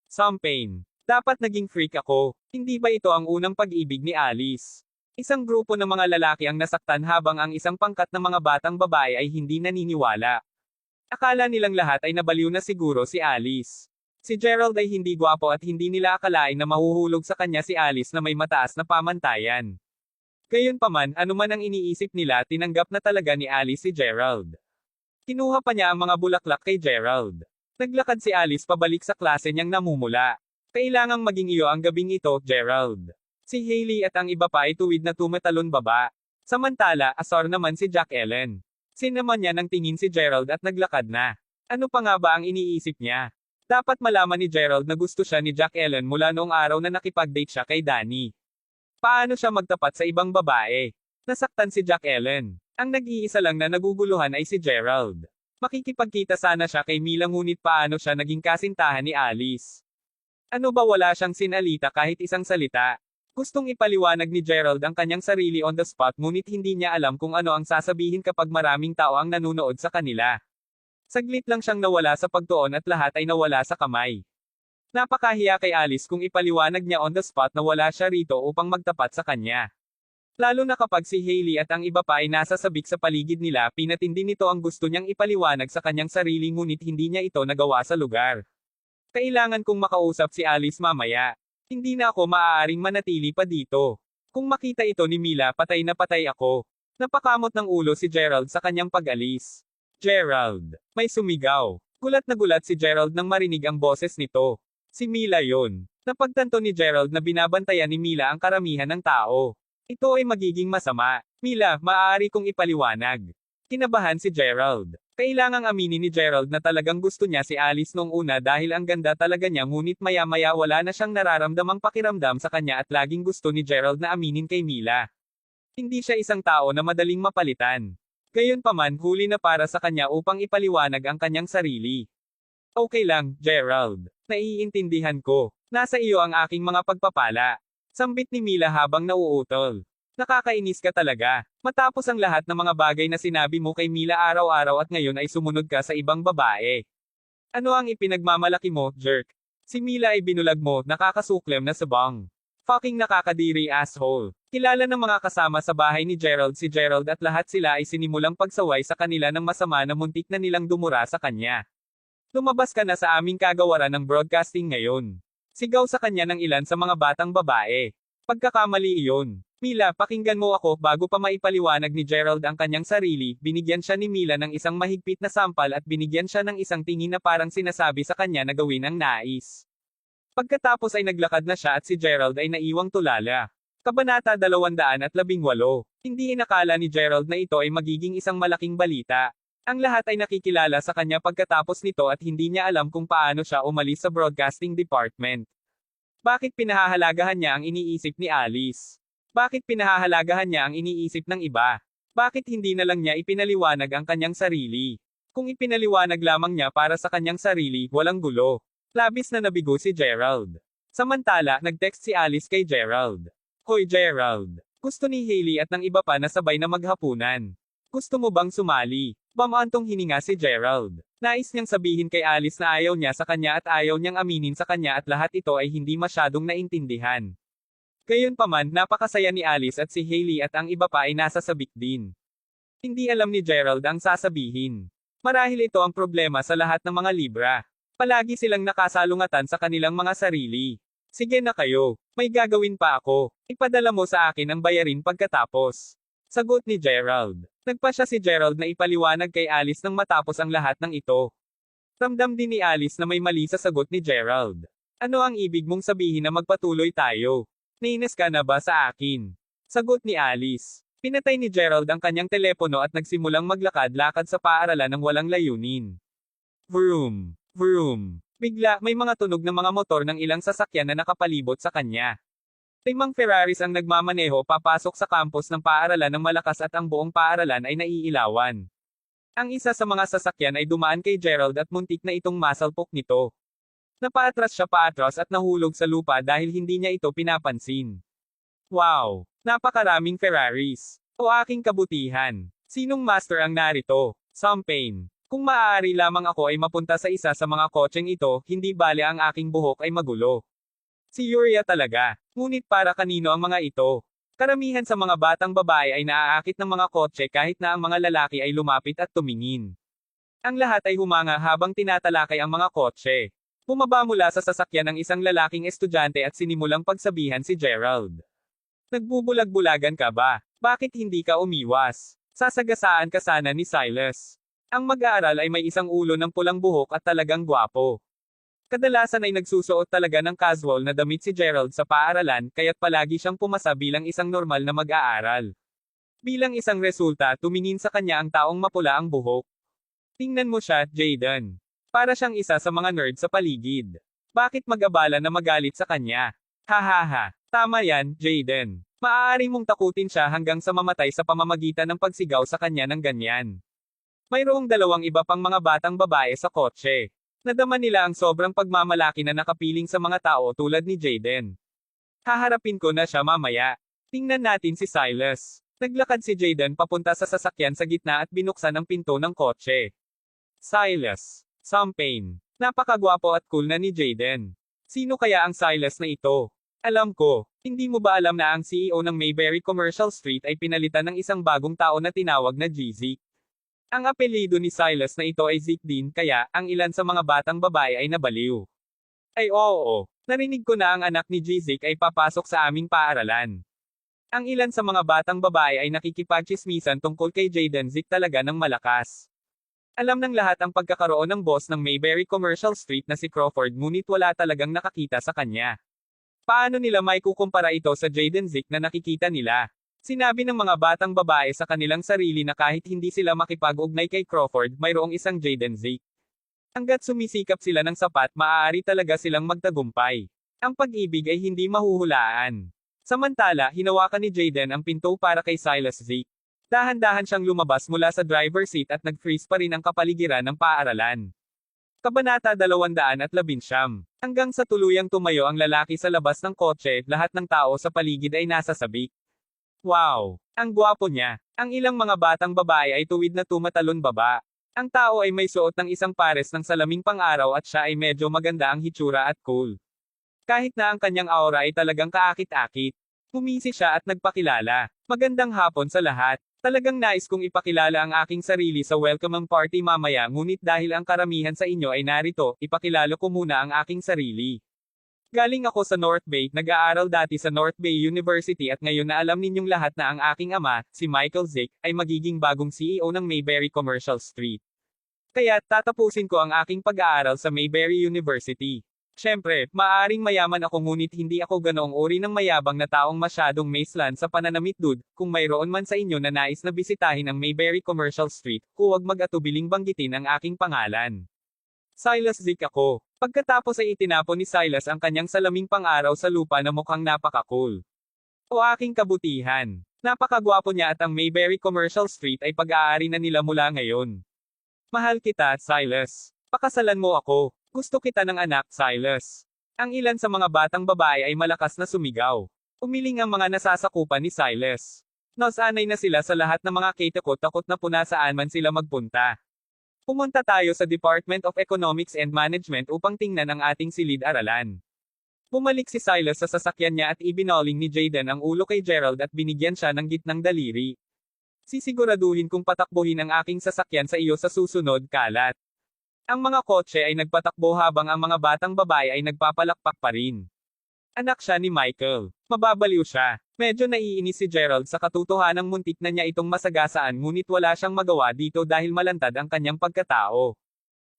Some pain. Dapat naging freak ako. Hindi ba ito ang unang pag-ibig ni Alice? Isang grupo ng mga lalaki ang nasaktan habang ang isang pangkat ng mga batang babae ay hindi naniniwala. Akala nilang lahat ay nabaliw na siguro si Alice. Si Gerald ay hindi gwapo at hindi nila akalain na mahuhulog sa kanya si Alice na may mataas na pamantayan. Gayunpaman, anuman ang iniisip nila, tinanggap na talaga ni Alice si Gerald. Kinuha pa niya ang mga bulaklak kay Gerald. Naglakad si Alice pabalik sa klase niyang namumula. Kailangang maging iyo ang gabing ito, Gerald. Si Hailey at ang iba pa ay tuwid na tumatalon baba. Samantala, asar naman si Jack Ellen. Sinaman niya ng tingin si Gerald at naglakad na. Ano pa nga ba ang iniisip niya? Dapat malaman ni Gerald na gusto siya ni Jack Ellen mula noong araw na nakipag-date siya kay Danny. Paano siya magtapat sa ibang babae? Nasaktan si Jack Ellen. Ang nag-iisa lang na naguguluhan ay si Gerald. Makikipagkita sana siya kay Mila ngunit paano siya naging kasintahan ni Alice? Ano ba wala siyang sinalita kahit isang salita? Gustong ipaliwanag ni Gerald ang kanyang sarili on the spot ngunit hindi niya alam kung ano ang sasabihin kapag maraming tao ang nanunood sa kanila. Saglit lang siyang nawala sa pagtuon at lahat ay nawala sa kamay. Napakahiya kay Alice kung ipaliwanag niya on the spot na wala siya rito upang magtapat sa kanya. Lalo na kapag si Hailey at ang iba pa ay nasa sabik sa paligid nila, pinatindi nito ang gusto niyang ipaliwanag sa kanyang sarili ngunit hindi niya ito nagawa sa lugar. Kailangan kong makausap si Alice mamaya. Hindi na ako maaaring manatili pa dito. Kung makita ito ni Mila, patay na patay ako. Napakamot ng ulo si Gerald sa kanyang pag-alis. Gerald. May sumigaw. Gulat na gulat si Gerald nang marinig ang boses nito. Si Mila yon. Napagtanto ni Gerald na binabantayan ni Mila ang karamihan ng tao. Ito ay magiging masama. Mila, maaari kong ipaliwanag. Kinabahan si Gerald. Kailangang aminin ni Gerald na talagang gusto niya si Alice noong una dahil ang ganda talaga niya ngunit maya-maya wala na siyang nararamdamang pakiramdam sa kanya at laging gusto ni Gerald na aminin kay Mila. Hindi siya isang tao na madaling mapalitan. Gayunpaman, huli na para sa kanya upang ipaliwanag ang kanyang sarili. Okay lang, Gerald. Naiintindihan ko. Nasa iyo ang aking mga pagpapala. Sambit ni Mila habang nauutol. Nakakainis ka talaga. Matapos ang lahat ng mga bagay na sinabi mo kay Mila araw-araw at ngayon ay sumunod ka sa ibang babae. Ano ang ipinagmamalaki mo, jerk? Si Mila ay binulag mo, nakakasuklem na sabang. Fucking nakakadiri asshole. Kilala ng mga kasama sa bahay ni Gerald si Gerald at lahat sila ay sinimulang pagsaway sa kanila ng masama na muntik na nilang dumura sa kanya. Lumabas ka na sa aming kagawaran ng broadcasting ngayon. Sigaw sa kanya ng ilan sa mga batang babae. Pagkakamali iyon. Mila, pakinggan mo ako, bago pa maipaliwanag ni Gerald ang kanyang sarili, binigyan siya ni Mila ng isang mahigpit na sampal at binigyan siya ng isang tingin na parang sinasabi sa kanya na gawin ang nais. Pagkatapos ay naglakad na siya at si Gerald ay naiwang tulala. Kabanata 218. Hindi inakala ni Gerald na ito ay magiging isang malaking balita. Ang lahat ay nakikilala sa kanya pagkatapos nito at hindi niya alam kung paano siya umalis sa broadcasting department. Bakit pinahahalagahan niya ang iniisip ni Alice? Bakit pinahahalagahan niya ang iniisip ng iba? Bakit hindi na lang niya ipinaliwanag ang kanyang sarili? Kung ipinaliwanag lamang niya para sa kanyang sarili, walang gulo. Labis na nabigo si Gerald. Samantala, nag-text si Alice kay Gerald. Hoy Gerald. Gusto ni Hailey at ng iba pa na sabay na maghapunan. Gusto mo bang sumali? Bamaantong hininga si Gerald. Nais niyang sabihin kay Alice na ayaw niya sa kanya at ayaw niyang aminin sa kanya at lahat ito ay hindi masyadong naintindihan. Gayunpaman, napakasaya ni Alice at si Hailey at ang iba pa ay nasa sabik din. Hindi alam ni Gerald ang sasabihin. Marahil ito ang problema sa lahat ng mga Libra. Palagi silang nakasalungatan sa kanilang mga sarili. Sige na kayo, may gagawin pa ako. Ipadala mo sa akin ang bayarin pagkatapos. Sagot ni Gerald. Nagpa siya si Gerald na ipaliwanag kay Alice nang matapos ang lahat ng ito. Ramdam din ni Alice na may mali sa sagot ni Gerald. Ano ang ibig mong sabihin na magpatuloy tayo? Nainis ka na ba sa akin? Sagot ni Alice. Pinatay ni Gerald ang kanyang telepono at nagsimulang maglakad-lakad sa paaralan ng walang layunin. Vroom, vroom. Bigla, may mga tunog ng mga motor ng ilang sasakyan na nakapalibot sa kanya. 5 Ferraris ang nagmamaneho papasok sa campus ng paaralan ng malakas at ang buong paaralan ay naiilawan. Ang isa sa mga sasakyan ay dumaan kay Gerald at muntik na itong masalpok nito. Napaatras siya paatras at nahulog sa lupa dahil hindi niya ito pinapansin. Wow! Napakaraming Ferraris. O aking kabutihan. Sinong master ang narito? Champagne. Kung maaari lamang ako ay mapunta sa isa sa mga kotseng ito, hindi bale ang aking buhok ay magulo. Si Yuria talaga. Ngunit para kanino ang mga ito? Karamihan sa mga batang babae ay naaakit ng mga kotse kahit na ang mga lalaki ay lumapit at tumingin. Ang lahat ay humanga habang tinatalakay ang mga kotse. Bumaba mula sa sasakyan ng isang lalaking estudyante at sinimulang pagsabihan si Gerald. Nagbubulag-bulagan ka ba? Bakit hindi ka umiwas? Sasagasaan ka sana ni Silas. Ang mag-aaral ay may isang ulo ng pulang buhok at talagang gwapo. Kadalasan ay nagsusuot talaga ng casual na damit si Gerald sa paaralan, kaya't palagi siyang pumasa bilang isang normal na mag-aaral. Bilang isang resulta, tumingin sa kanya ang taong mapula ang buhok. Tingnan mo siya, Jaden. Para siyang isa sa mga nerd sa paligid. Bakit mag-abala na magalit sa kanya? Hahaha. Tama yan, Jaden. Maaari mong takutin siya hanggang sa mamatay sa pamamagitan ng pagsigaw sa kanya ng ganyan. Mayroong dalawang iba pang mga batang babae sa kotse. Nadama nila ang sobrang pagmamalaki na nakapiling sa mga tao tulad ni Jaden. Haharapin ko na siya mamaya. Tingnan natin si Silas. Naglakad si Jaden papunta sa sasakyan sa gitna at binuksan ang pinto ng kotse. Silas. Champagne. Napakagwapo at cool na ni Jaden. Sino kaya ang Silas na ito? Alam ko. Hindi mo ba alam na ang CEO ng Mayberry Commercial Street ay pinalitan ng isang bagong tao na tinawag na GZ? Ang apelyido ni Silas na ito ay Zeke din, kaya, ang ilan sa mga batang babae ay nabaliw. Ay oo, narinig ko na ang anak ni Zeke ay papasok sa aming paaralan. Ang ilan sa mga batang babae ay nakikipagchismisan tungkol kay Jaden Zeke talaga ng malakas. Alam ng lahat ang pagkakaroon ng boss ng Mayberry Commercial Street na si Crawford, ngunit wala talagang nakakita sa kanya. Paano nila may kukumpara ito sa Jaden Zeke na nakikita nila? Sinabi ng mga batang babae sa kanilang sarili na kahit hindi sila makipag-ugnay kay Crawford, mayroong isang Jaden Zeke. Hanggat sumisikap sila ng sapat, maaari talaga silang magtagumpay. Ang pag-ibig ay hindi mahuhulaan. Samantala, hinawakan ni Jaden ang pinto para kay Silas Zeke. Dahan-dahan siyang lumabas mula sa driver seat at nag-freeze pa rin ang kapaligiran ng paaralan. Kabanata 219. Hanggang sa tuluyang tumayo ang lalaki sa labas ng kotse, lahat ng tao sa paligid ay nasa sabik. Wow! Ang gwapo niya. Ang ilang mga batang babae ay tuwid na tumatalon baba. Ang tao ay may suot ng isang pares ng salaming pang-araw at siya ay medyo maganda ang hitsura at cool. Kahit na ang kanyang aura ay talagang kaakit-akit. Humisi siya at nagpakilala. Magandang hapon sa lahat. Talagang nais kong ipakilala ang aking sarili sa welcome party mamaya, ngunit dahil ang karamihan sa inyo ay narito, ipakilala ko muna ang aking sarili. Galing ako sa North Bay, nag-aaral dati sa North Bay University at ngayon na alam ninyong lahat na ang aking ama, si Michael Zeke, ay magiging bagong CEO ng Mayberry Commercial Street. Kaya, tatapusin ko ang aking pag-aaral sa Mayberry University. Siyempre, maaring mayaman ako ngunit hindi ako ganoong uri ng mayabang na taong masyadong maislan sa pananamit dude. Kung mayroon man sa inyo na nais na bisitahin ang Mayberry Commercial Street, huwag mag-atubiling banggitin ang aking pangalan. Silas Zeke ako. Pagkatapos ay itinapon ni Silas ang kanyang salaming pang-araw sa lupa na mukhang napaka-cool. O aking kabutihan. Napakagwapo niya at ang Mayberry Commercial Street ay pag-aari na nila mula ngayon. Mahal kita, Silas. Pakasalan mo ako. Gusto kita ng anak, Silas. Ang ilan sa mga batang babae ay malakas na sumigaw. Umiling ang mga nasasakupan ni Silas. Nasanay na sila sa lahat ng mga kitakot-takot na puna saan man sila magpunta. Pumunta tayo sa Department of Economics and Management upang tingnan ang ating silid-aralan. Bumalik si Silas sa sasakyan niya at ibinoling ni Jaden ang ulo kay Gerald at binigyan siya ng gitnang daliri. Sisiguraduhin kong patakbuhin ang aking sasakyan sa iyo sa susunod, kalat. Ang mga kotse ay nagpatakbo habang ang mga batang babae ay nagpapalakpak pa rin. Anak siya ni Michael. Mababaliw siya. Medyo naiinis si Gerald sa katotohanang muntik na niya itong masagasaan, ngunit wala siyang magawa dito dahil malantad ang kanyang pagkatao.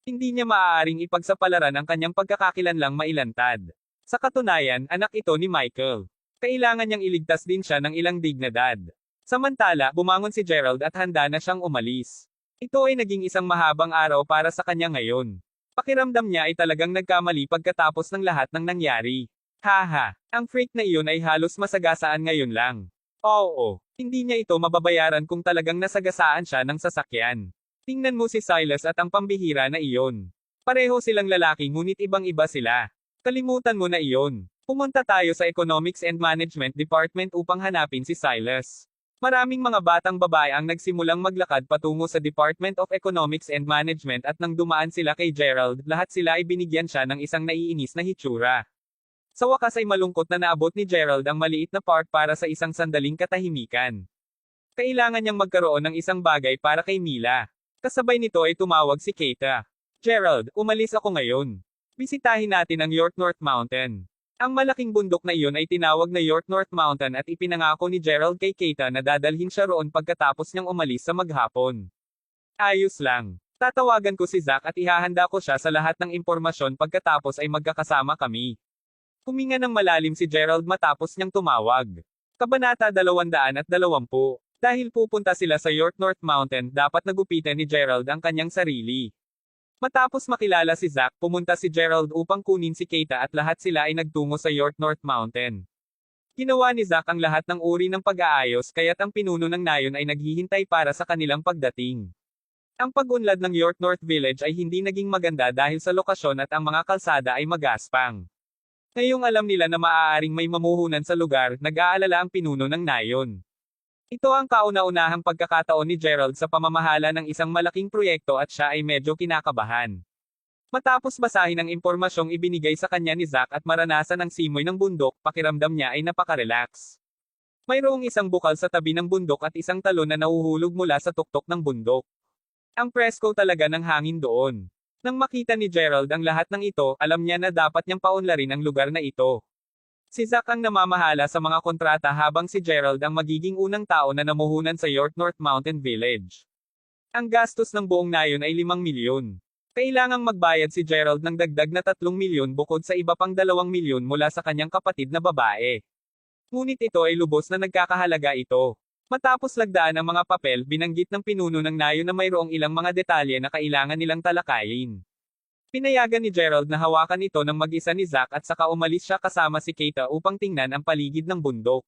Hindi niya maaaring ipagsapalaran ang kanyang pagkakakilanlang mailantad. Sa katunayan, anak ito ni Michael. Kailangan niyang iligtas din siya ng ilang dignidad. Samantala, bumangon si Gerald at handa na siyang umalis. Ito ay naging isang mahabang araw para sa kanya ngayon. Pakiramdam niya ay talagang nagkamali pagkatapos ng lahat ng nangyari. Haha, ang freak na iyon ay halos masagasaan ngayon lang. Oo, hindi niya ito mababayaran kung talagang nasagasaan siya ng sasakyan. Tingnan mo si Silas at ang pambihira na iyon. Pareho silang lalaki ngunit ibang-iba sila. Kalimutan mo na iyon. Pumunta tayo sa Economics and Management Department upang hanapin si Silas. Maraming mga batang babae ang nagsimulang maglakad patungo sa Department of Economics and Management at nang dumaan sila kay Gerald, lahat sila ay binigyan siya ng isang naiinis na hitsura. Sa wakas ay malungkot na naabot ni Gerald ang maliit na park para sa isang sandaling katahimikan. Kailangan niyang magkaroon ng isang bagay para kay Mila. Kasabay nito ay tumawag si Keita. Gerald, umalis ako ngayon. Bisitahin natin ang York North Mountain. Ang malaking bundok na iyon ay tinawag na York North Mountain at ipinangako ni Gerald kay Keita na dadalhin siya roon pagkatapos niyang umalis sa maghapon. Ayos lang. Tatawagan ko si Zack at ihahanda ko siya sa lahat ng impormasyon pagkatapos ay magkakasama kami. Huminga ng malalim si Gerald matapos niyang tumawag. Kabanata 220. Dahil pupunta sila sa York North Mountain, dapat nagupitan ni Gerald ang kanyang sarili. Matapos makilala si Zack, pumunta si Gerald upang kunin si Keita at lahat sila ay nagtungo sa York North Mountain. Ginawa ni Zack ang lahat ng uri ng pag-aayos kaya't ang pinuno ng nayon ay naghihintay para sa kanilang pagdating. Ang pag-unlad ng York North Village ay hindi naging maganda dahil sa lokasyon at ang mga kalsada ay magaspang. Ngayong alam nila na maaaring may mamuhunan sa lugar, nag-aalala ang pinuno ng nayon. Ito ang kauna-unahang pagkakataon ni Gerald sa pamamahala ng isang malaking proyekto at siya ay medyo kinakabahan. Matapos basahin ang impormasyong ibinigay sa kanya ni Zack at maranasan ang simoy ng bundok, pakiramdam niya ay napaka-relax. Mayroong isang bukal sa tabi ng bundok at isang talon na nahuhulog mula sa tuktok ng bundok. Ang presko talaga ng hangin doon. Nang makita ni Gerald ang lahat ng ito, alam niya na dapat niyang paunlarin ang lugar na ito. Si Zack ang namamahala sa mga kontrata habang si Gerald ang magiging unang tao na namuhunan sa York North Mountain Village. Ang gastos ng buong nayon ay 5 milyon. Kailangang magbayad si Gerald ng dagdag na 3 milyon bukod sa iba pang 2 milyon mula sa kanyang kapatid na babae. Ngunit ito ay lubos na nagkakahalaga ito. Matapos lagdaan ang mga papel, binanggit ng pinuno ng nayon na mayroong ilang mga detalye na kailangan nilang talakayin. Pinayagan ni Gerald na hawakan ito ng mag-isa ni Zack at saka umalis siya kasama si Keita upang tingnan ang paligid ng bundok.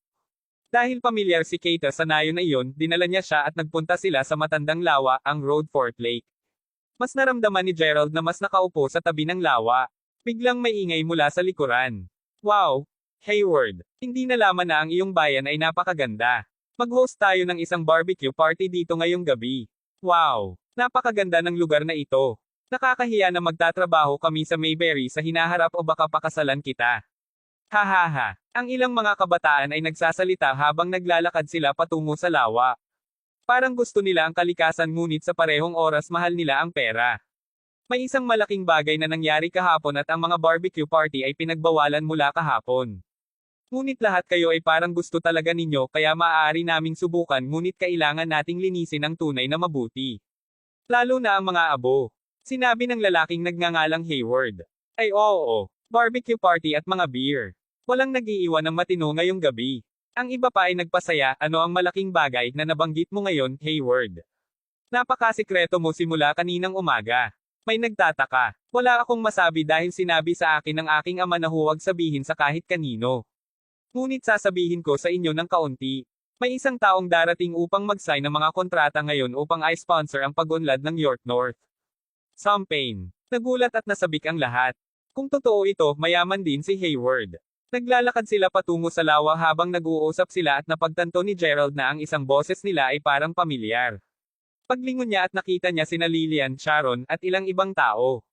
Dahil pamilyar si Keita sa nayon na iyon, dinala niya siya at nagpunta sila sa matandang lawa, ang Road Fort Lake. Mas naramdaman ni Gerald na mas nakaupo sa tabi ng lawa. Biglang may ingay mula sa likuran. Wow! Hayward! Hindi nalaman na ang iyong bayan ay napakaganda. Mag-host tayo ng isang barbecue party dito ngayong gabi. Wow! Napakaganda ng lugar na ito. Nakakahiya na magtatrabaho kami sa Mayberry sa hinaharap o baka pakasalan kita. Hahaha. Ang ilang mga kabataan ay nagsasalita habang naglalakad sila patungo sa lawa. Parang gusto nila ang kalikasan ngunit sa parehong oras mahal nila ang pera. May isang malaking bagay na nangyari kahapon at ang mga barbecue party ay pinagbawalan mula kahapon. Ngunit lahat kayo ay parang gusto talaga ninyo kaya maaari naming subukan ngunit kailangan nating linisin ang tunay na mabuti. Lalo na ang mga abo. Sinabi ng lalaking nagngangalang Hayward. Ay oo, barbecue party at mga beer. Walang nag-iiwan ng matino ngayong gabi. Ang iba pa ay nagpasaya, ano ang malaking bagay na nabanggit mo ngayon, Hayward? Napakasikreto mo simula kaninang umaga. May nagtataka. Wala akong masabi dahil sinabi sa akin ng aking ama na huwag sabihin sa kahit kanino. Ngunit sasabihin ko sa inyo ng kaunti. May isang taong darating upang mag-sign ng mga kontrata ngayon upang i-sponsor ang pag-unlad ng York North. Champagne. Nagulat at nasabik ang lahat. Kung totoo ito, mayaman din si Hayward. Naglalakad sila patungo sa lawa habang nag-uusap sila at napagtanto ni Gerald na ang isang boses nila ay parang pamilyar. Paglingon niya at nakita niya sina Lillian, Sharon, at ilang ibang tao.